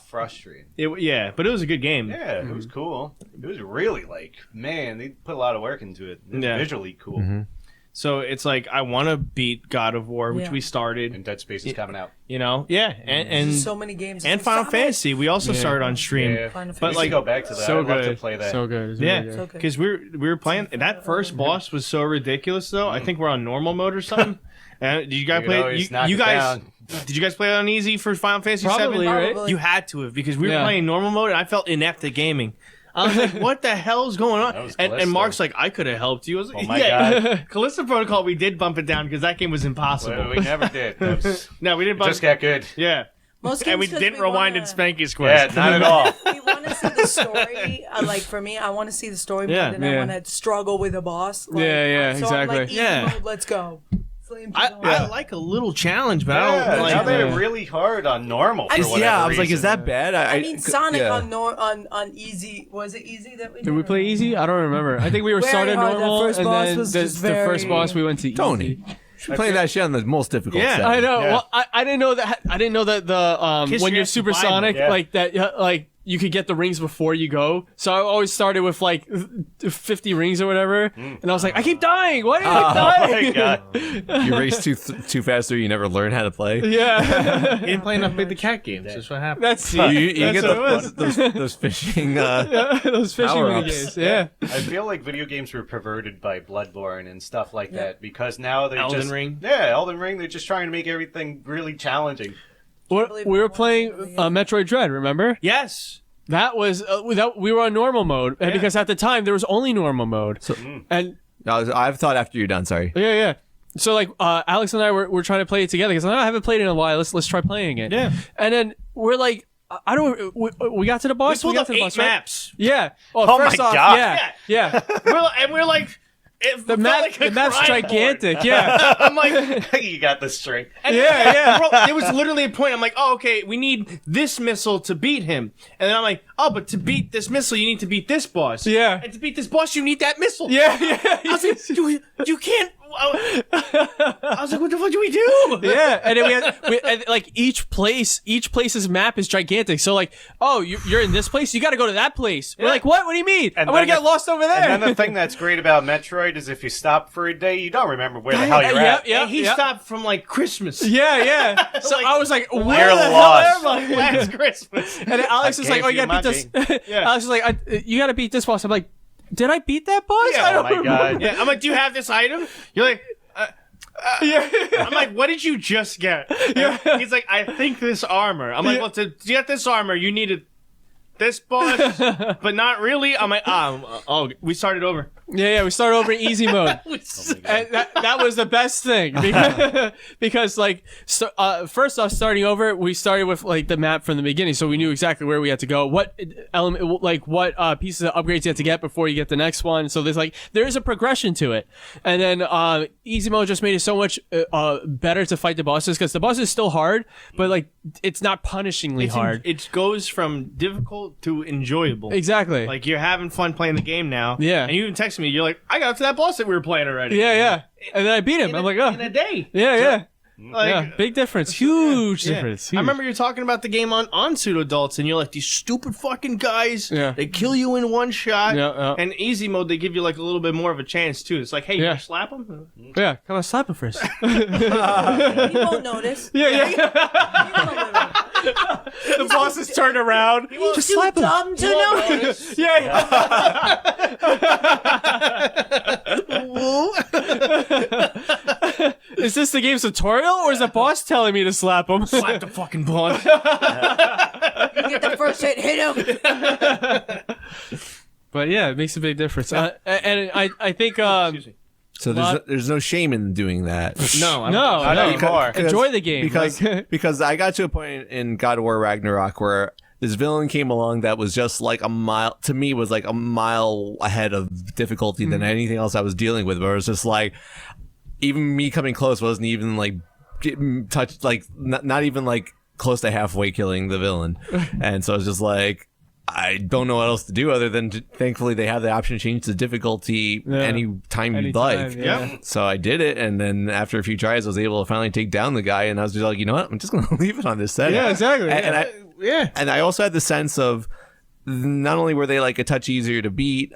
frustrating. Yeah, but it was a good game. Yeah, it was cool. It was really like, man, they put a lot of work into it. It was Yeah. visually cool. So it's like, I want to beat God of War, which Yeah. we started, And Dead Space is coming out. you know? Yeah, and So many games. and It's like, Final stop it. Fantasy. We also started on stream. Yeah. Final But Fantasy. like, go back to that. So I'd love to good. play that. So good. It's Yeah. really good. So good. Because we were playing, that first boss was so ridiculous, though. I think we're on normal mode or something. Did you guys You could play? always knock You it guys, down. did you guys play it on easy for Final Fantasy Probably, 7? right? Probably. You had to have, because we were Yeah. playing normal mode and I felt inept at gaming. I was like, what the hell's going on? That was And Callisto. Mark's like, I could have helped you. I was like, Oh my yeah. God. Callisto Protocol, we did bump it down because that game was impossible. Well, we never did. It was- No, we did it bump just got good. Yeah. Most And we games 'cause didn't rewind in wanna- Spanky's Yeah, Quest. not at all. We want to see the story. Like for me, I want to see the story more Yeah. than Yeah. I want to struggle with a boss. Like, Yeah, so I'm like, exactly. easy Yeah. mode, let's go. Slam I people on. like a little challenge, but I Yeah, don't now like. they're really hard on normal for whatever Yeah, I was like, reason. is that bad? I mean, Sonic yeah. on easy. Was it easy that we did? Did we play easy? I don't remember. I think we were Very started hard. That normal, first and boss then was the, just the first very- boss we went to Tony. easy. Playing that shit on the most difficult Yeah. setting. I know. Yeah. Well, I didn't know that. I didn't know that the Kiss when your you're ass to supersonic, Bible. Yeah. like that, like you could get the rings before you go. So I always started with like 50 rings or whatever, and I was like, I keep dying. Why do I Oh keep my dying? God. You race too fast, or you never learn how to play. Yeah, You didn't play enough Big the Cat games. That's what happened. that's You, you that's get what it was. those fishing. Those fishing Power-ups. mini games. Yeah. I feel like video games were perverted by Bloodborne and stuff like that because now they're Elden just Ring? Yeah, Elden Ring. They're just trying to make everything really challenging. We were playing Metroid Dread. Remember? Yes. That was we were on normal mode, and Yeah. because at the time there was only normal mode, and I've thought after you're done. Sorry. yeah. So like Alex and I were trying to play it together because I haven't played it in a while. Let's try playing it. Yeah. And then we're like, I don't. We got to the We boss. pulled got up to the 8 boss, right? maps. Yeah. Well, Oh first my off, God. yeah. We're like, it The felt map, like a the map's crime gigantic. board. Yeah. I'm like, You got the string. yeah. bro, there was literally a point. I'm like, oh, okay, we need this missile to beat him, and then I'm like, oh, but to beat this missile, you need to beat this boss. Yeah. And to beat this boss, you need that missile. Yeah. I was like, you can't. I was like, what the fuck do we do? Yeah, and then and like each place's map is gigantic. So like, oh, you're in this place, you got to go to that place. We're Yeah. like, what? What do you mean? And I'm gonna then get lost over there. And then the thing that's great about Metroid is if you stop for a day, you don't remember where the hell you're at. Yeah, And he stopped from like Christmas. Yeah. So Like, I was like, where You're the hell lost. am I? Last Christmas. And then Alex I is like, gave oh, you you gotta beat my this. Yeah. Alex is like, you gotta beat this boss. I'm like, did I beat that boss? Yeah. I Oh don't my remember. God. Yeah, I'm like, do you have this item? You're like, Yeah. I'm like, what did you just get? Yeah. He's like, I think this armor. I'm like, Yeah. well, to get this armor, you needed this boss, but not really. I'm like, oh, we started over. Yeah, we started over in easy mode. And that was the best thing because like first off, starting over, we started with like the map from the beginning, so we knew exactly where we had to go, what element, like what pieces of upgrades you had to get before you get the next one. So there is a progression to it, and then easy mode just made it so much better to fight the bosses because the boss is still hard, but like it's not punishingly hard. It goes from difficult to enjoyable. Exactly. Like you're having fun playing the game now. Yeah. And you even texted me. You're like, I got up to that boss that we were playing already. yeah. And then I beat him. In I'm a, like, oh. in a day. Yeah. Like, Yeah, big difference. Huge difference. I Huge. remember you talking about the game on Pseudo Adults, and you're like, these stupid fucking guys, Yeah. they kill you in one shot. Yeah. And easy mode, they give you like a little bit more of a chance too. It's like, hey, you Yeah. wanna slap them? Yeah, come on, slap him first. He won't notice. yeah. The boss is turned around. Just slap him. Dumb to notice. Is this the game's tutorial, or is the boss telling me to slap him? Slap the fucking boss. You get the first hit him. But yeah, it makes a big difference. And I think Excuse me. So there's no shame in doing that. No, Not anymore. enjoy the game. because like- because I got to a point in God of War Ragnarok where this villain came along that was just like a mile, to me, was like a mile ahead of difficulty than anything else I was dealing with. Where it was just like, even me coming close wasn't even like getting touched, like not even like close to halfway killing the villain. And so I was just like, I don't know what else to do other than thankfully they have the option to change the difficulty anytime you'd like. Yeah. So I did it, and then after a few tries, I was able to finally take down the guy, and I was just like, you know what? I'm just going to leave it on this set. Yeah, exactly. And I also had the sense of not only were they like a touch easier to beat,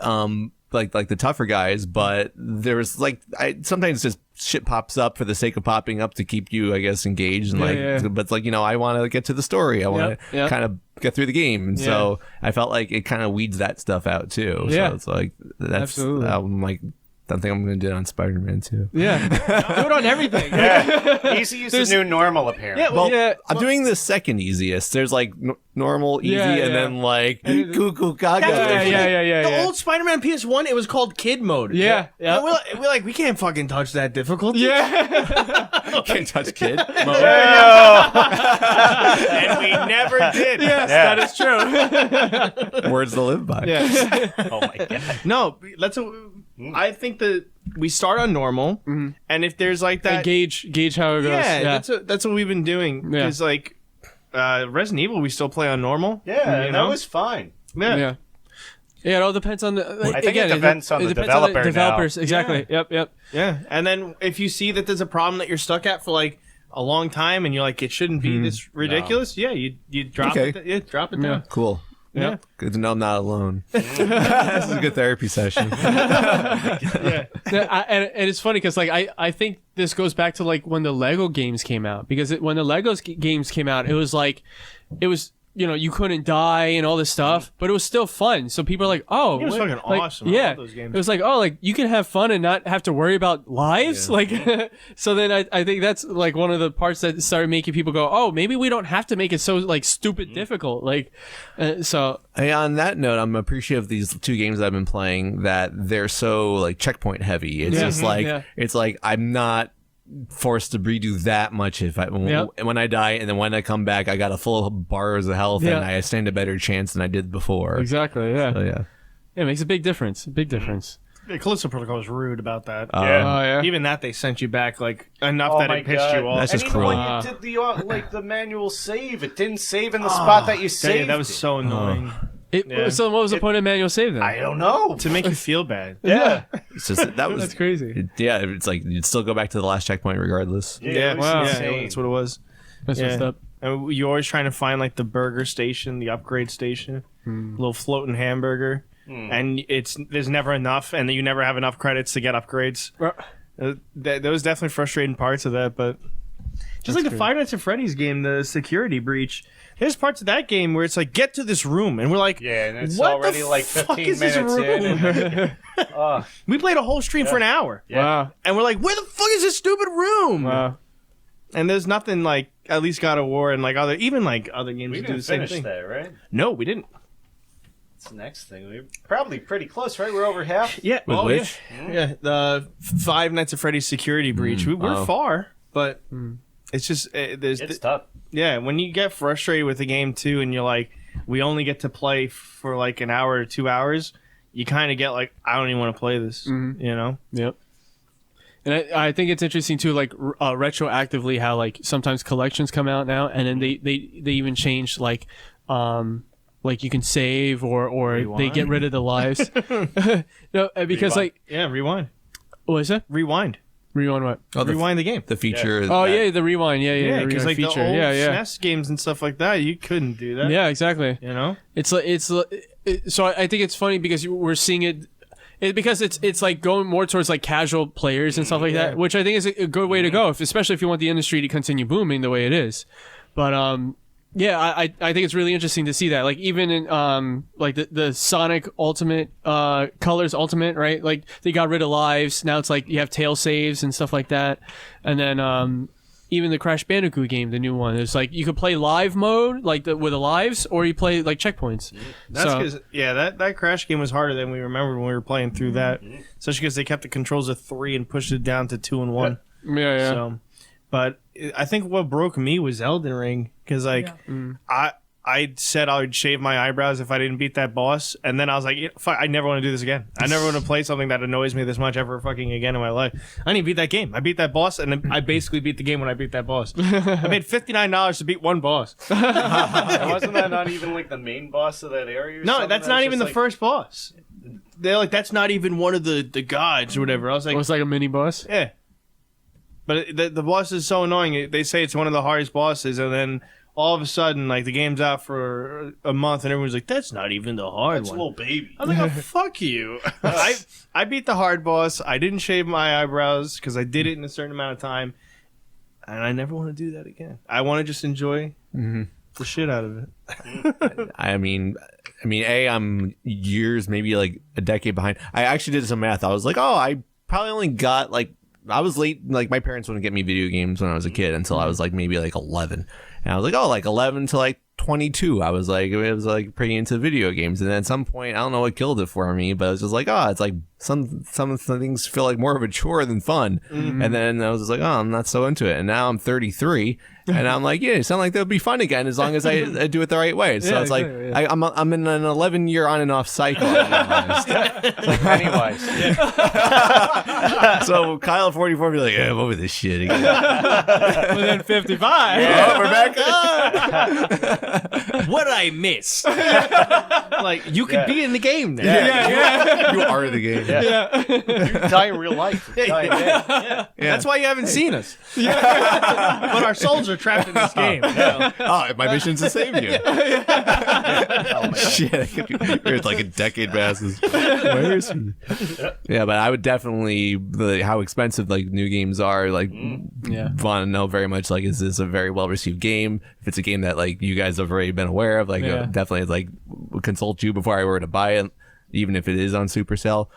like the tougher guys, but there was like sometimes just shit pops up for the sake of popping up to keep you, I guess, engaged. And but it's like, I want to get to the story. I want to kind of get through the game, and so I felt like it kind of weeds that stuff out too. Yeah. So it's like that's Absolutely. I'm like, I think I'm going to do it on Spider-Man too. Yeah. Do it on everything. Easy is the new normal, apparently. Yeah, well, Well, I'm doing the second easiest. There's like normal, easy, and then like cuckoo gaga. Yeah. The old Spider-Man PS1, it was called Kid Mode. Yeah. And we're like, we can't fucking touch that difficulty. Yeah. Can't touch kid. And we never did. Yes, that is true. Words to live by. Yeah. Oh my god. No, I think that we start on normal, and if there's like that, Gauge how it goes. yeah, that's what we've been doing. Yeah. Because like Resident Evil, we still play on normal. Yeah, you that know? was fine. Yeah. Yeah, it all depends on the. I think it depends on the developer now. developers, exactly. Yep. Yeah, and then if you see that there's a problem that you're stuck at for like a long time, and you're like, it shouldn't be this ridiculous. Yeah, you drop Okay. it. Yeah, drop it down. Cool. Yeah. Good to know I'm not alone. This is a good therapy session. and it's funny because like I think this goes back to like when the Lego games came out, because when the games came out, it was you couldn't die and all this stuff, but it was still fun. So people are like, oh, It was fucking like, awesome. I Yeah, love those games. it was like, oh, like you can have fun and not have to worry about lives. Yeah. Like, so then I think that's like one of the parts that started making people go, oh, maybe we don't have to make it so like stupid difficult. Like, so Hey, on that note, I'm appreciative of these two games I've been playing that they're so like checkpoint heavy. It's just like it's like I'm not forced to redo that much when I die, and then when I come back I got a full bars of health and I stand a better chance than I did before. exactly, yeah, So, yeah. it makes a big difference. The Callisto Protocol was rude about that. Oh yeah, Even that they sent you back like enough that it pissed you off. That's just and even cruel. when you did the manual save, it didn't save in the spot that you saved. that was so annoying. So what was the point of manual save then? I don't know. To make you feel bad. Yeah. It's just that was That's crazy. it's like you'd still go back to the last checkpoint regardless. Yeah, it was wow. insane. That's what it was. That's messed up. And you're always trying to find like the burger station, the upgrade station, little floating hamburger, and there's never enough, and you never have enough credits to get upgrades. There was definitely frustrating parts of that, but just like the Five Nights at Freddy's game, the security breach. There's parts of that game where it's like, get to this room, and we're like, Yeah, and it's what already the like fuck 15 is this minutes in. room? We played a whole stream for an hour, Wow. and we're like, where the fuck is this stupid room? Wow. And there's nothing like at least God of War and like other games We that do the didn't same finish thing. that, right? No, we didn't. That's the next thing. We're probably pretty close, right? We're over half. Yeah, With which? Yeah, the Five Nights at Freddy's security breach. We're far, but it's just It's tough. yeah. When you get frustrated with the game too, and you're like, we only get to play for like an hour or 2 hours, you kind of get like, I don't even want to play this. You know? Yep. And I think it's interesting too, like retroactively, how like sometimes collections come out now, and then they even change like you can save or they get rid of the lives. No, because Rewind. like Yeah, rewind. what is that? Rewind. Rewind what? Oh, Rewind the game. The feature. Oh yeah, the rewind. Yeah, because the like feature. the old yeah. SNES games and stuff like that, you couldn't do that. Yeah, exactly. You know, So I think it's funny because we're seeing it because it's like going more towards like casual players and stuff like that, which I think is a good way to go, especially if you want the industry to continue booming the way it is. But yeah, I think it's really interesting to see that. Like even in like the Sonic Ultimate Colors Ultimate, right? Like they got rid of lives. Now it's like you have tail saves and stuff like that. And then even the Crash Bandicoot game, the new one, it's like you could play live mode like with the lives, or you play like checkpoints. that's because that Crash game was harder than we remembered when we were playing through that, especially because they kept the controls at 3 and pushed it down to 2 and 1. Yeah. So, but I think what broke me was Elden Ring, because like I said I would shave my eyebrows if I didn't beat that boss, and then I was like, fuck, I never want to do this again. I never want to play something that annoys me this much ever fucking again in my life. I didn't beat that game. I beat that boss, and then I basically beat the game when I beat that boss. I paid $59 to beat one boss. Wasn't that not even like the main boss of that area? Or No, something? that's not even the like... first boss. They're like, that's not even one of the gods or whatever. I was like, It was like a mini boss. yeah. But the boss is so annoying. They say it's one of the hardest bosses, and then all of a sudden, like, the game's out for a month, and everyone's like, that's not even the hard That's a one. little baby. I was like, oh, fuck you. I beat the hard boss. I didn't shave my eyebrows because I did it in a certain amount of time, and I never want to do that again. I want to just enjoy the shit out of it. I mean, I'm years, maybe like a decade behind. I actually did some math. I was like, oh, I probably only got like, I was late. Like my parents wouldn't get me video games when I was a kid until I was like maybe like 11. And I was like, oh, like 11 to like 22. I was like pretty into video games. And then at some point, I don't know what killed it for me, but I was just like, oh, it's like some things feel like more of a chore than fun. And then I was just like, oh, I'm not so into it. And now I'm 33. And I'm like, yeah, it sounds like that would be fun again as long as I do it the right way. So it's exactly, like I'm in an 11-year on and off cycle. Anyways. So Kyle at 44 be like, yeah, I'm over this shit again. Within 55. Oh, we're back up. What I miss? Like, you could be in the game now. Yeah. You are the game. You die in real life. Die in dead. Yeah. That's why you haven't seen us. But our souls are trapped in this game. Oh, my mission's to save you. Shit, you're like a decade passes. Where is he? Yeah, but I would definitely how expensive like new games are. Like, want to know very much. Like, is this a very well received game? If it's a game that like you guys have already been aware of, like definitely like would consult you before I were to buy it, even if it is on Supercell.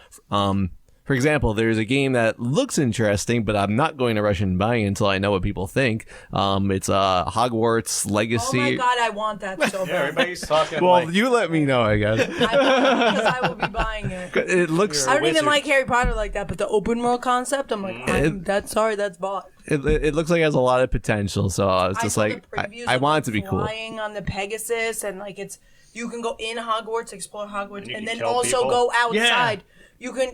For example, there's a game that looks interesting, but I'm not going to rush and buy it until I know what people think. It's Hogwarts Legacy. Oh my god, I want that so bad. Everybody's talking Well, like... you let me know, I guess. Because I will be buying it. It looks. I don't even like Harry Potter like that, but the open world concept, I'm like, that's bought. It looks like it has a lot of potential, so I was just saw like, the previews I of, want like, it to be cool. Flying on the Pegasus, and like you can go in Hogwarts, explore Hogwarts, You and can then kill also people. go outside. You can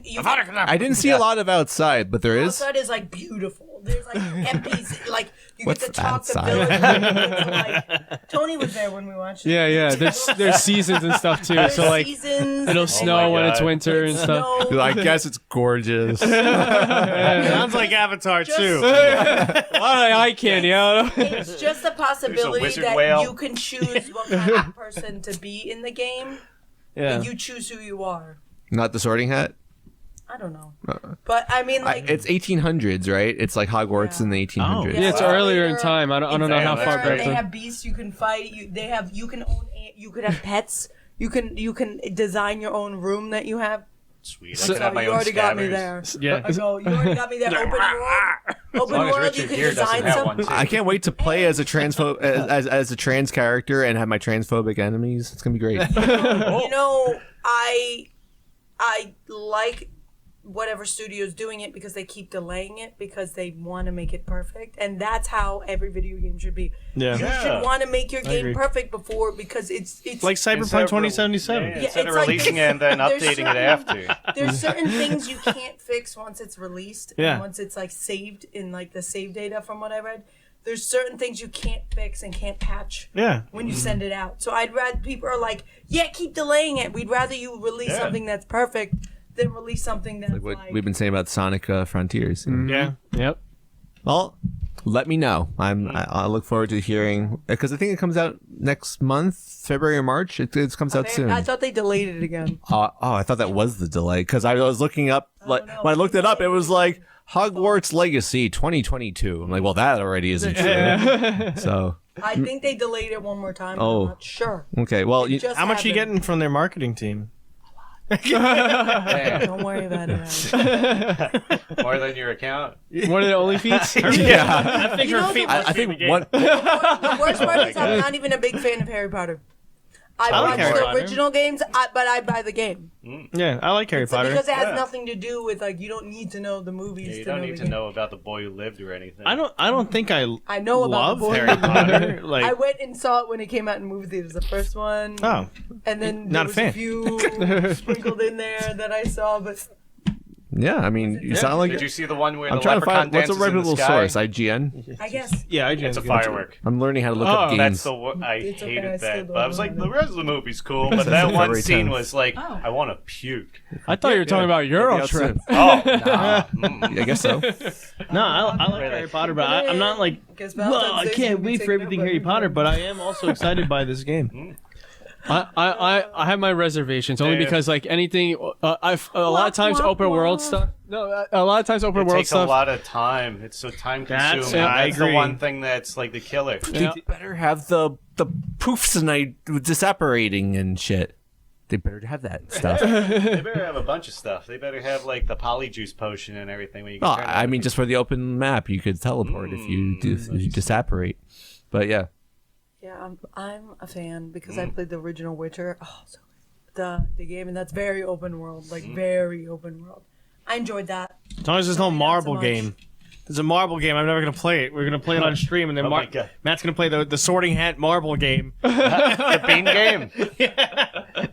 I didn't see a lot of outside, but there is. outside is like beautiful. There's like NPC, like you What's get to talk to outside? villagers. Like, Tony was there when we watched it. Yeah. There's seasons and stuff too. There's So like seasons, it'll and snow when it's God. winter and stuff. snow. I guess it's gorgeous. Sounds like Avatar too. A lot of eye candy. It's just a possibility wizard that whale. you can choose what kind of person to be in the game. And you choose who you are. Not the Sorting Hat. I don't know. But I mean, like, It's 1800s, right? It's like Hogwarts in the 1800s. Yeah, it's earlier in time. I don't know how Damn, far that's back. they then. have beasts you can fight. You can own. You could have pets. You can design your own room that you have. Sweet. So I can have my you own already got me scabbers. there. Yeah. I go, you already got me there. Open world. Open long as world. You Richard can Gere doesn't design have some. one, too. I can't wait to play as a as a trans character and have my transphobic enemies. It's gonna be great. You know, I like whatever studio's doing it because they keep delaying it because they want to make it perfect, and that's how every video game should be. Yeah. You should want to make your game agree. perfect before, because it's Like Cyberpunk 2077. Yeah, Yeah, instead of it's like releasing it and then there's updating it certain- after. There's certain things you can't fix once it's released. Yeah. And once it's like saved in like the save data from what I read. There's certain things you can't fix and can't patch Yeah. when you send it out. So I'd rather people are like, yeah, keep delaying it. We'd rather you release something that's perfect then release something that's Like what we've been saying about Sonic Frontiers. Yeah. Yep. Well, let me know. I look forward to hearing because I think it comes out next month, February or March. It comes out soon. I thought they delayed it again. I thought that was the delay because I was looking up. Like no, when I looked it up, it was like Hogwarts Legacy 2022. I'm like, well, that already isn't true. So I think they delayed it one more time. Oh. I'm not sure. okay, well, How much are you getting from their marketing team? Don't worry about it. More than your account. One of the only feats. I think You know her feet the- must I be in the think game. what The worst part is I'm not even a big fan of Harry Potter. I like watch Harry the Potter. original games, but I buy the game. Yeah, I like Harry Potter. Because it has nothing to do with like you don't need to know the movies. Yeah, you to don't know need the to game. know about the boy who lived or anything. I don't think I know about love the boy. Harry Potter. I Like, went and saw it when it came out in movie theaters. The first one. oh, And then Not a there was fan. few sprinkled in there that I saw, but yeah, I mean, you sound like Did you see the one where I'm the trying to leprechaun find what's a dances in the reputable sky? source. IGN. I guess. yeah, It's a firework. I'm learning how to look up That's games. the one I It's okay, I hated still that. don't But I was like, know. the rest of the movie's cool, but that one February scene 10th. was like, I want to puke. I thought you were talking about Euro Trip. Soon. Oh, nah. Mm. I guess so. No, I like Harry Potter, but I'm not like, Guess well, I Valentine's Day's can't gonna be wait for taken everything up by Harry Potter, me. but I am also excited by this game. I have my reservations only Yeah. because like anything I've a lot of times wah, open world wah. stuff. No, a lot of times open It world takes a stuff. lot of time. It's so time consuming. Yeah, I That's the agree. one thing that's like the killer. Yeah. They better have the poofs and disapparating and shit. They better have that stuff. They better have a bunch of stuff. They better have like the polyjuice potion and everything. When you can Oh, turn it I on. mean, just for the open map, you could teleport if you disapparate. But yeah, Yeah, I'm a fan because I played the original Witcher. Oh, so good. The game, and that's very open world, like very open world. I enjoyed that. As long as there's no Not so marble much. game. There's a marble game. I'm never gonna play it. We're gonna play it on stream, and then Oh my God. Matt's gonna play the Sorting Hat marble game, the bean game.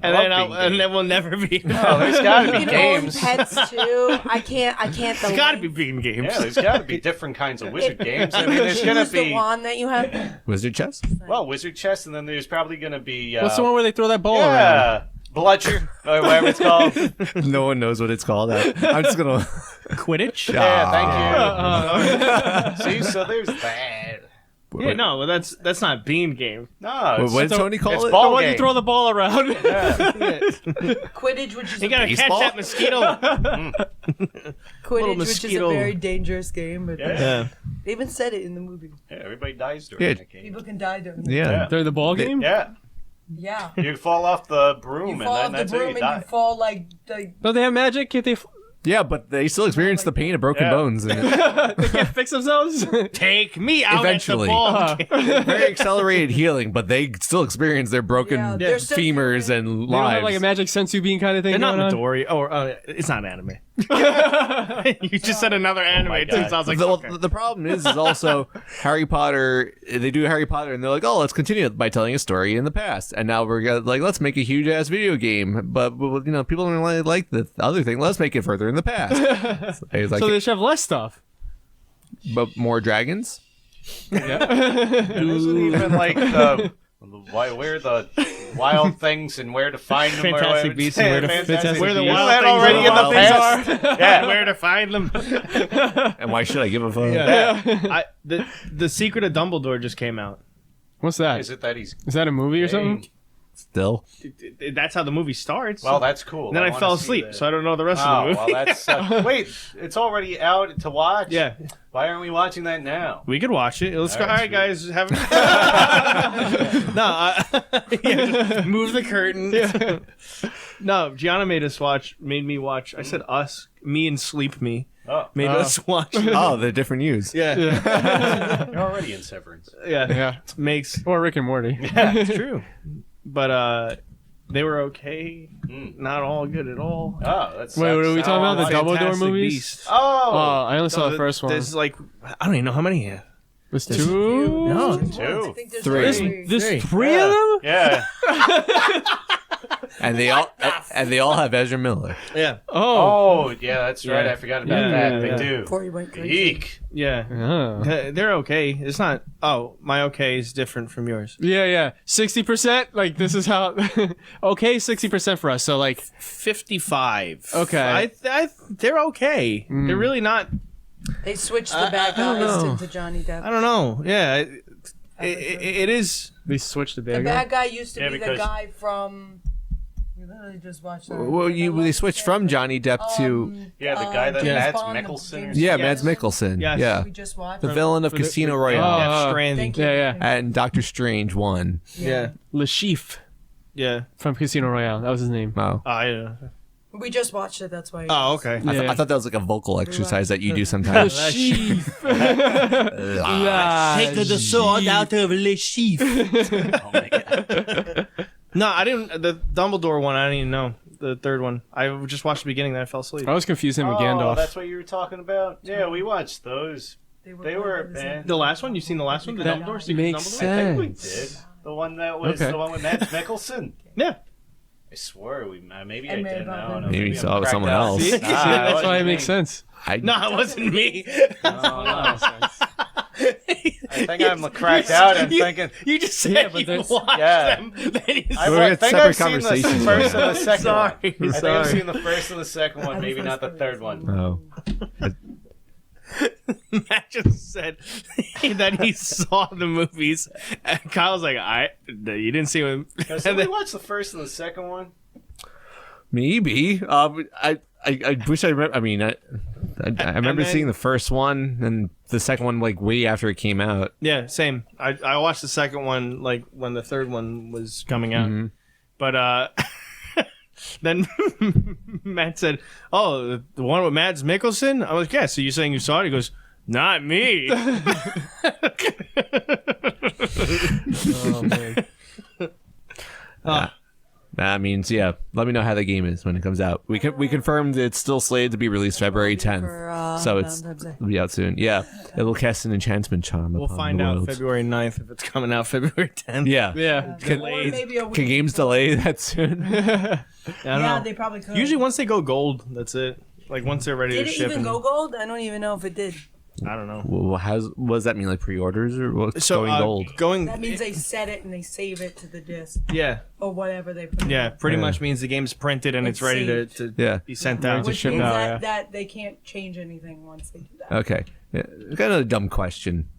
and then we'll never be. Oh, there's got to be You can own games. pets too. I can't. It's got to be bean games. Yeah, there's got to be different kinds of wizard games. I mean, there's gonna Choose the be wand that you have. wizard chess. wizard chess, and then there's probably gonna be What's the one where they throw that ball around? yeah, bludger or whatever it's called. No one knows what it's called. I'm just gonna. Quidditch. Yeah, thank you. See, so there's that. Yeah, no, well, that's not bean game. No, it's, What did Tony call it's it? The ball one game. you throw the ball around. Quidditch, which is You gotta Baseball? catch that mosquito. Quidditch, which is a mosquito. very dangerous game. But Yeah. they even said it in the movie. Yeah, everybody dies during Yeah. that game. People can die during it. Yeah. They're the ball game. Yeah, Yeah. you fall off the broom, You and fall then off the that's it. broom You and die. you fall like Don't they have magic? Can't they? Yeah, but they still experience the pain of broken Yeah. bones. And They can't fix themselves. Take me out Eventually. at the ball game. very accelerated healing, but they still experience their broken Yeah, they're so femurs and They don't lives. have like a magic sensu bean kind of thing They're not going on. Midori. Oh, it's not anime. You just said another anime my too, God. so I was like, the, okay. the problem is also Harry Potter. They do Harry Potter, and they're like, "Oh, let's continue by telling a story in the past." And now we're gonna like, let's make a huge ass video game. But people don't really like the other thing. Let's make it further in the past. It's like, So they should have less stuff. but more dragons. It isn't even like where the wild things and where to find them. or Fantastic whatever. beasts and where to- Fantastic where the Beasts. wild Isn't that things already are. in the Wild past. things Yeah. Where to find them? And why should I give a fuck? The Secret of Dumbledore just came out. What's that? Is it that he's? Is that a movie or something? Still, That's how the movie starts. Well, that's cool. And then I wanna fell see asleep, that. so I don't know the rest Oh, of the movie. well, that's wait. It's already out to watch. Yeah, Why aren't we watching that now? we could watch it. Let's go. All All right, right, guys, have yeah, move the curtain. No, Gianna made me watch. I said us, me and Sleep Me Oh, made us watch. oh, they're different news. Yeah, you're already in Severance. yeah, Yeah. makes Or Rick and Morty. it's true. But they were okay. Not all good at all. Oh, that's. Wait, what are we talking about? The Dumbledore Fantastic movies? Beasts. Oh, I only saw the first one. There's like I don't even know how many. There's two. No, I two. think there's Three. three. There's Three. three of them. yeah. And they all And they all have Ezra Miller. Yeah. Oh, yeah, that's right. Yeah. I forgot about Yeah, that. yeah. They do. Before you went crazy. Eek. Yeah. They're okay. It's not. Oh, my okay is different from yours. Yeah. 60%. Like this is how. Okay, 60% for us. So like 55. Okay. They're okay. They're really not. They switched the bad guys to Johnny Depp. I don't know. Yeah. It is. they switched the The bad guy. bad guy used to Yeah, be the because- guy from. We literally just watched that. Well, they switched from Johnny Depp to Yeah, the guy that James Mads Bond, the Mikkelsen. James- yeah, Yes. Mads Mikkelsen. Yes. Yeah, We just watched. the villain of Casino Royale, Death Oh, Stranding. Thank you. Yeah. and Doctor Strange won. Yeah. Le Chiffre Yeah. from Casino Royale. That was his name. Wow. Yeah. We just watched it. That's why. Oh, okay. Yeah. I thought that was like a vocal exercise that you do sometimes. Chiffre. Take the sword out of Le Chief. Oh my god. No, I didn't. The Dumbledore one, I didn't even know. The third one. I just watched the beginning, then I fell asleep. I was confusing him with Oh, Gandalf. that's what you were talking about? Yeah, we watched those. They were bad. The last one? You seen the last one? The That Dumbledore? Secret makes Dumbledore? I think we sense. did. The one that was Okay. the one with Mads Mikkelsen. Yeah. I swear we maybe I And Mary did. I don't Poppins. know. Maybe you I'm saw it with cracked someone out. else. See? Nah, That's wasn't why it me. makes sense. No, it wasn't me. I think I'm cracked out and thinking. You just said Yeah, but you there's- watched Yeah. them. Then you I We're think separate I've seen the conversations first right and the second Sorry, one. I think I've sorry. seen the first and the second one, maybe not the third one. Oh, Matt just said that he saw the movies, and Kyle's like, you didn't see him. Did we watch the first and the second one? maybe. I wish I remember. I mean, I remember then- seeing the first one and the second one like way after it came out. Yeah, same. I watched the second one like when the third one was coming out, but then Matt said, "Oh, the one with Mads Mikkelsen." I was like, "Yeah." So you're saying you saw it? He goes, "Not me." Oh, man. That means, yeah. Let me know how the game is when it comes out. We confirmed it's still slated to be released February 10th, so it'll be out soon. Yeah, it'll cast an enchantment charm. We'll upon find the out world. February 9th if it's coming out February 10th. Yeah, Yeah. Can, Or maybe a week can games before. delay that soon? I don't Yeah, know. they probably could. Usually once they go gold, that's it. Like once they're ready Did to it ship. even go gold? I don't even know if it did. I don't know. Well, what does that mean? Like pre-orders or what's So going gold? going. That means they set it and they save it to the disc Yeah, or whatever they put. yeah. Pretty Yeah. much means the game's printed and it's It's ready to Yeah. be sent Ready out. to Which ship means out, that, yeah. that they can't change anything once they do that. Okay, yeah. Got another dumb question.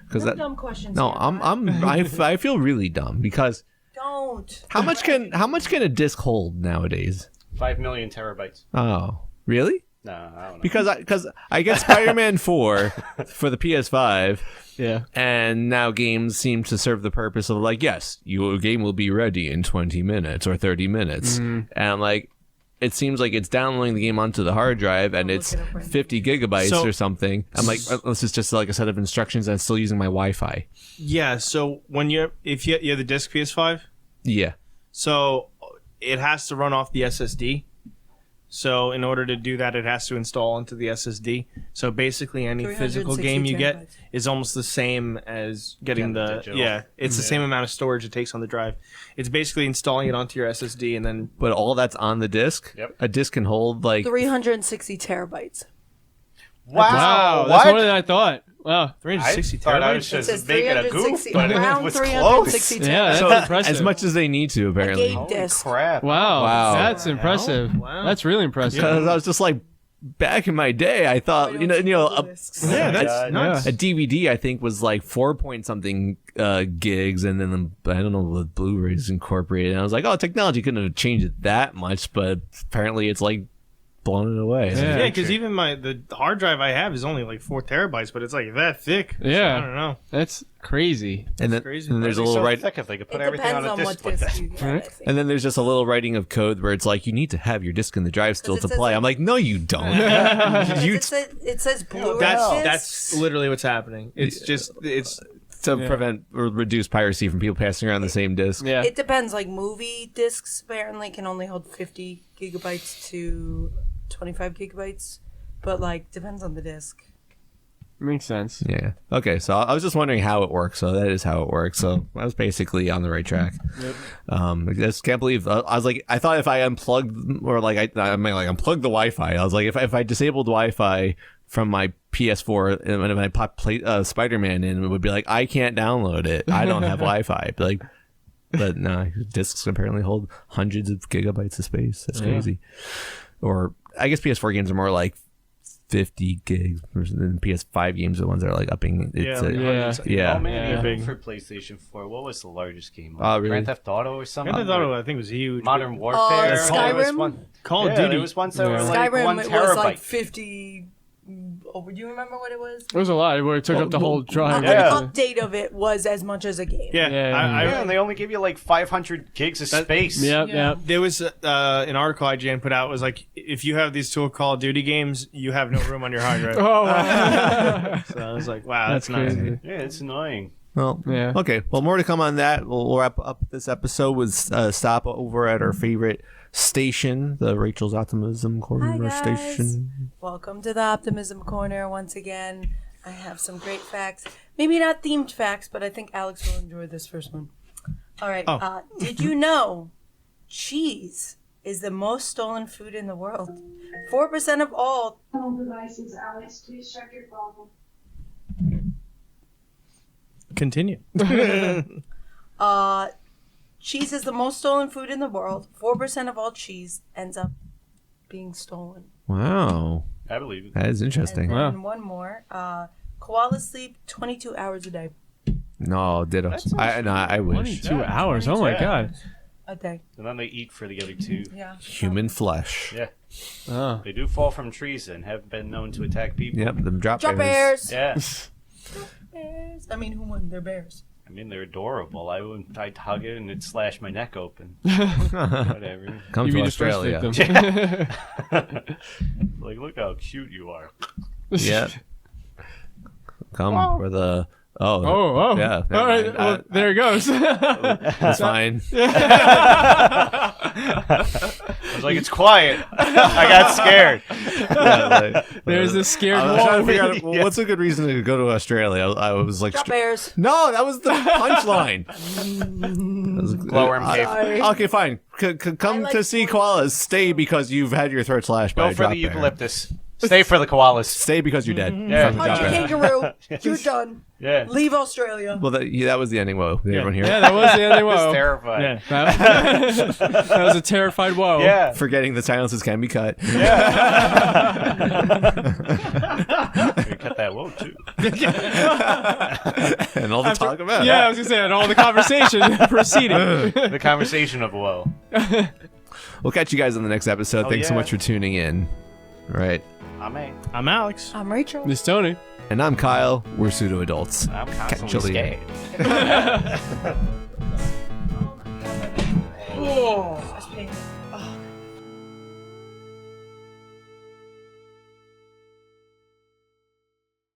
Because No dumb questions. no, here, I feel really dumb because Don't. how much can a disc hold nowadays? 5 million terabytes. Oh, really? No, I don't know. Because I get Spider-Man 4 for the PS5, Yeah. and now games seem to serve the purpose of like, yes, your game will be ready in 20 minutes or 30 minutes, and I'm like, it seems like it's downloading the game onto the hard drive and I'll it's look it up right now. 50 gigabytes So- or something. I'm like, this is just like a set of instructions and I'm still using my Wi-Fi. Yeah. So when you have the disc PS5, Yeah. so it has to run off the SSD. So in order to do that, it has to install into the SSD. So basically, any physical 360 game you get terabytes. is almost the same as getting Getting the digital. yeah. It's the same amount of storage it takes on the drive. It's basically installing it onto your SSD and then But all that's on the disc? Yep. A disc can hold like 360 terabytes. Wow. What? That's more than I thought. Wow. 360 I thought I was terabytes. It says just making a goof, 360 but it around was 360 close. Yeah, that's terabytes. impressive. as much as they need to, apparently. game Holy disc. crap. Wow. Wow. That's impressive. Wow. That's really impressive. Because I was just like, back in my day, I thought, you know, a, Yeah, that's God. nuts. a DVD I think was like 4 point something gigs, and then I don't know what Blu-rays incorporated. And I was like, oh, technology couldn't have changed it that much, but apparently it's like blown it away. Yeah. Yeah, because even the hard drive I have is only like 4 terabytes, but it's like that thick. So Yeah. I don't know. That's crazy. And then, crazy. and then there's a It's little so right, thick if they could put It everything depends on a on what disc with disc that. you get. I think. and then there's just a little writing of code where it's like, you need to have your disc in the drive still it to says play. it- I'm like, no, you don't. you It says Blu-ray That's discs. literally what's happening. It's just it's to prevent or reduce piracy from people passing around the same disc. Yeah. It depends. Like movie discs apparently can only hold 50 gigabytes to 25 gigabytes, but like depends on the disc. Makes sense. Yeah. Okay, so I was just wondering how it works. So that is how it works. So I was basically on the right track. Yep. I just can't believe I was like, I thought if I unplugged or like I mean like unplugged the Wi-Fi, I was like if I disabled Wi-Fi from my PS4 and when I pop Spider-Man in, it would be like I can't download it. I don't have Wi-Fi. But no, discs apparently hold hundreds of gigabytes of space. That's crazy. Or I guess PS4 games are more like 50 gigs, and PS5 games are the ones that are like upping. How many for PlayStation 4? What was the largest game? Really? Grand Theft Auto or something? Grand Theft Auto, I think, was huge. Modern Warfare. Skyrim? Call of Duty. There was ones that were like Skyrim 1 was terabyte. like 50. Oh, do you remember what it was? It was a lot where it took up the whole drive. An update of it was as much as a game. And they only give you like 500 gigs of space. Yeah. There was an article IGN put out was like, if you have these two Call of Duty games, you have no room on your hard drive. Oh, wow. So I was like, wow, that's crazy. nice. Yeah, it's annoying. Well, yeah. Okay. Well, more to come on that. We'll wrap up this episode with stop over at our favorite station, the Rachel's Optimism Corner Hi, guys. station. Welcome to the Optimism Corner once again. I have some great facts. Maybe not themed facts, but I think Alex will enjoy this first one. All right. Did you know cheese is the most stolen food in the world? 4% of all Phone devices, Alex, please check your phone. Continue. cheese is the most stolen food in the world. 4% of all cheese ends up being stolen. Wow. I believe it. That is interesting. And one more. Koalas sleep 22 hours a day. No, ditto. I wish. 22 hours. Oh my god. A day. And then they eat for the other 2. Yeah. Human flesh. Yeah. Oh. They do fall from trees and have been known to attack people. Yep, them drop bears. Yeah. Bears. I mean, who wouldn't? They're bears. I mean, they're adorable. I'd hug it and it'd slash my neck open. Whatever. Come You'd to be the first Australia. victim. Like, look how cute you are. Yeah. Come for the... Oh. Yeah. All right. Well, there it goes. That's fine. I was like, it's quiet. I got scared. There's this scared I was trying to wall. figure out, what's a good reason to go to Australia? I was like... Drop bears. No, that was the punchline. Glowworm cave. Okay, fine. Come like to see koalas. Stay because you've had your throat slashed by Go a for drop the bear. eucalyptus. Stay for the koalas. Stay because you're dead. Yeah. From the Punch drop a bear. kangaroo. You're done. Yeah. Leave Australia. Well, that was the ending. Whoa. Did everyone hear? Yeah, that was the ending. It's Whoa. terrifying. That was a terrified whoa. Yeah. Forgetting the silences can be cut. You cut that whoa too. And all the talk about Yeah, I was gonna say, and all the conversation proceeding. The conversation of woe. We'll catch you guys on the next episode. Thanks so yeah. much for tuning in. All right. I'm Alex. I'm Rachel. Miss Tony. And I'm Kyle. We're Pseudo Adults. I'm Catch constantly you later. scared. Oh.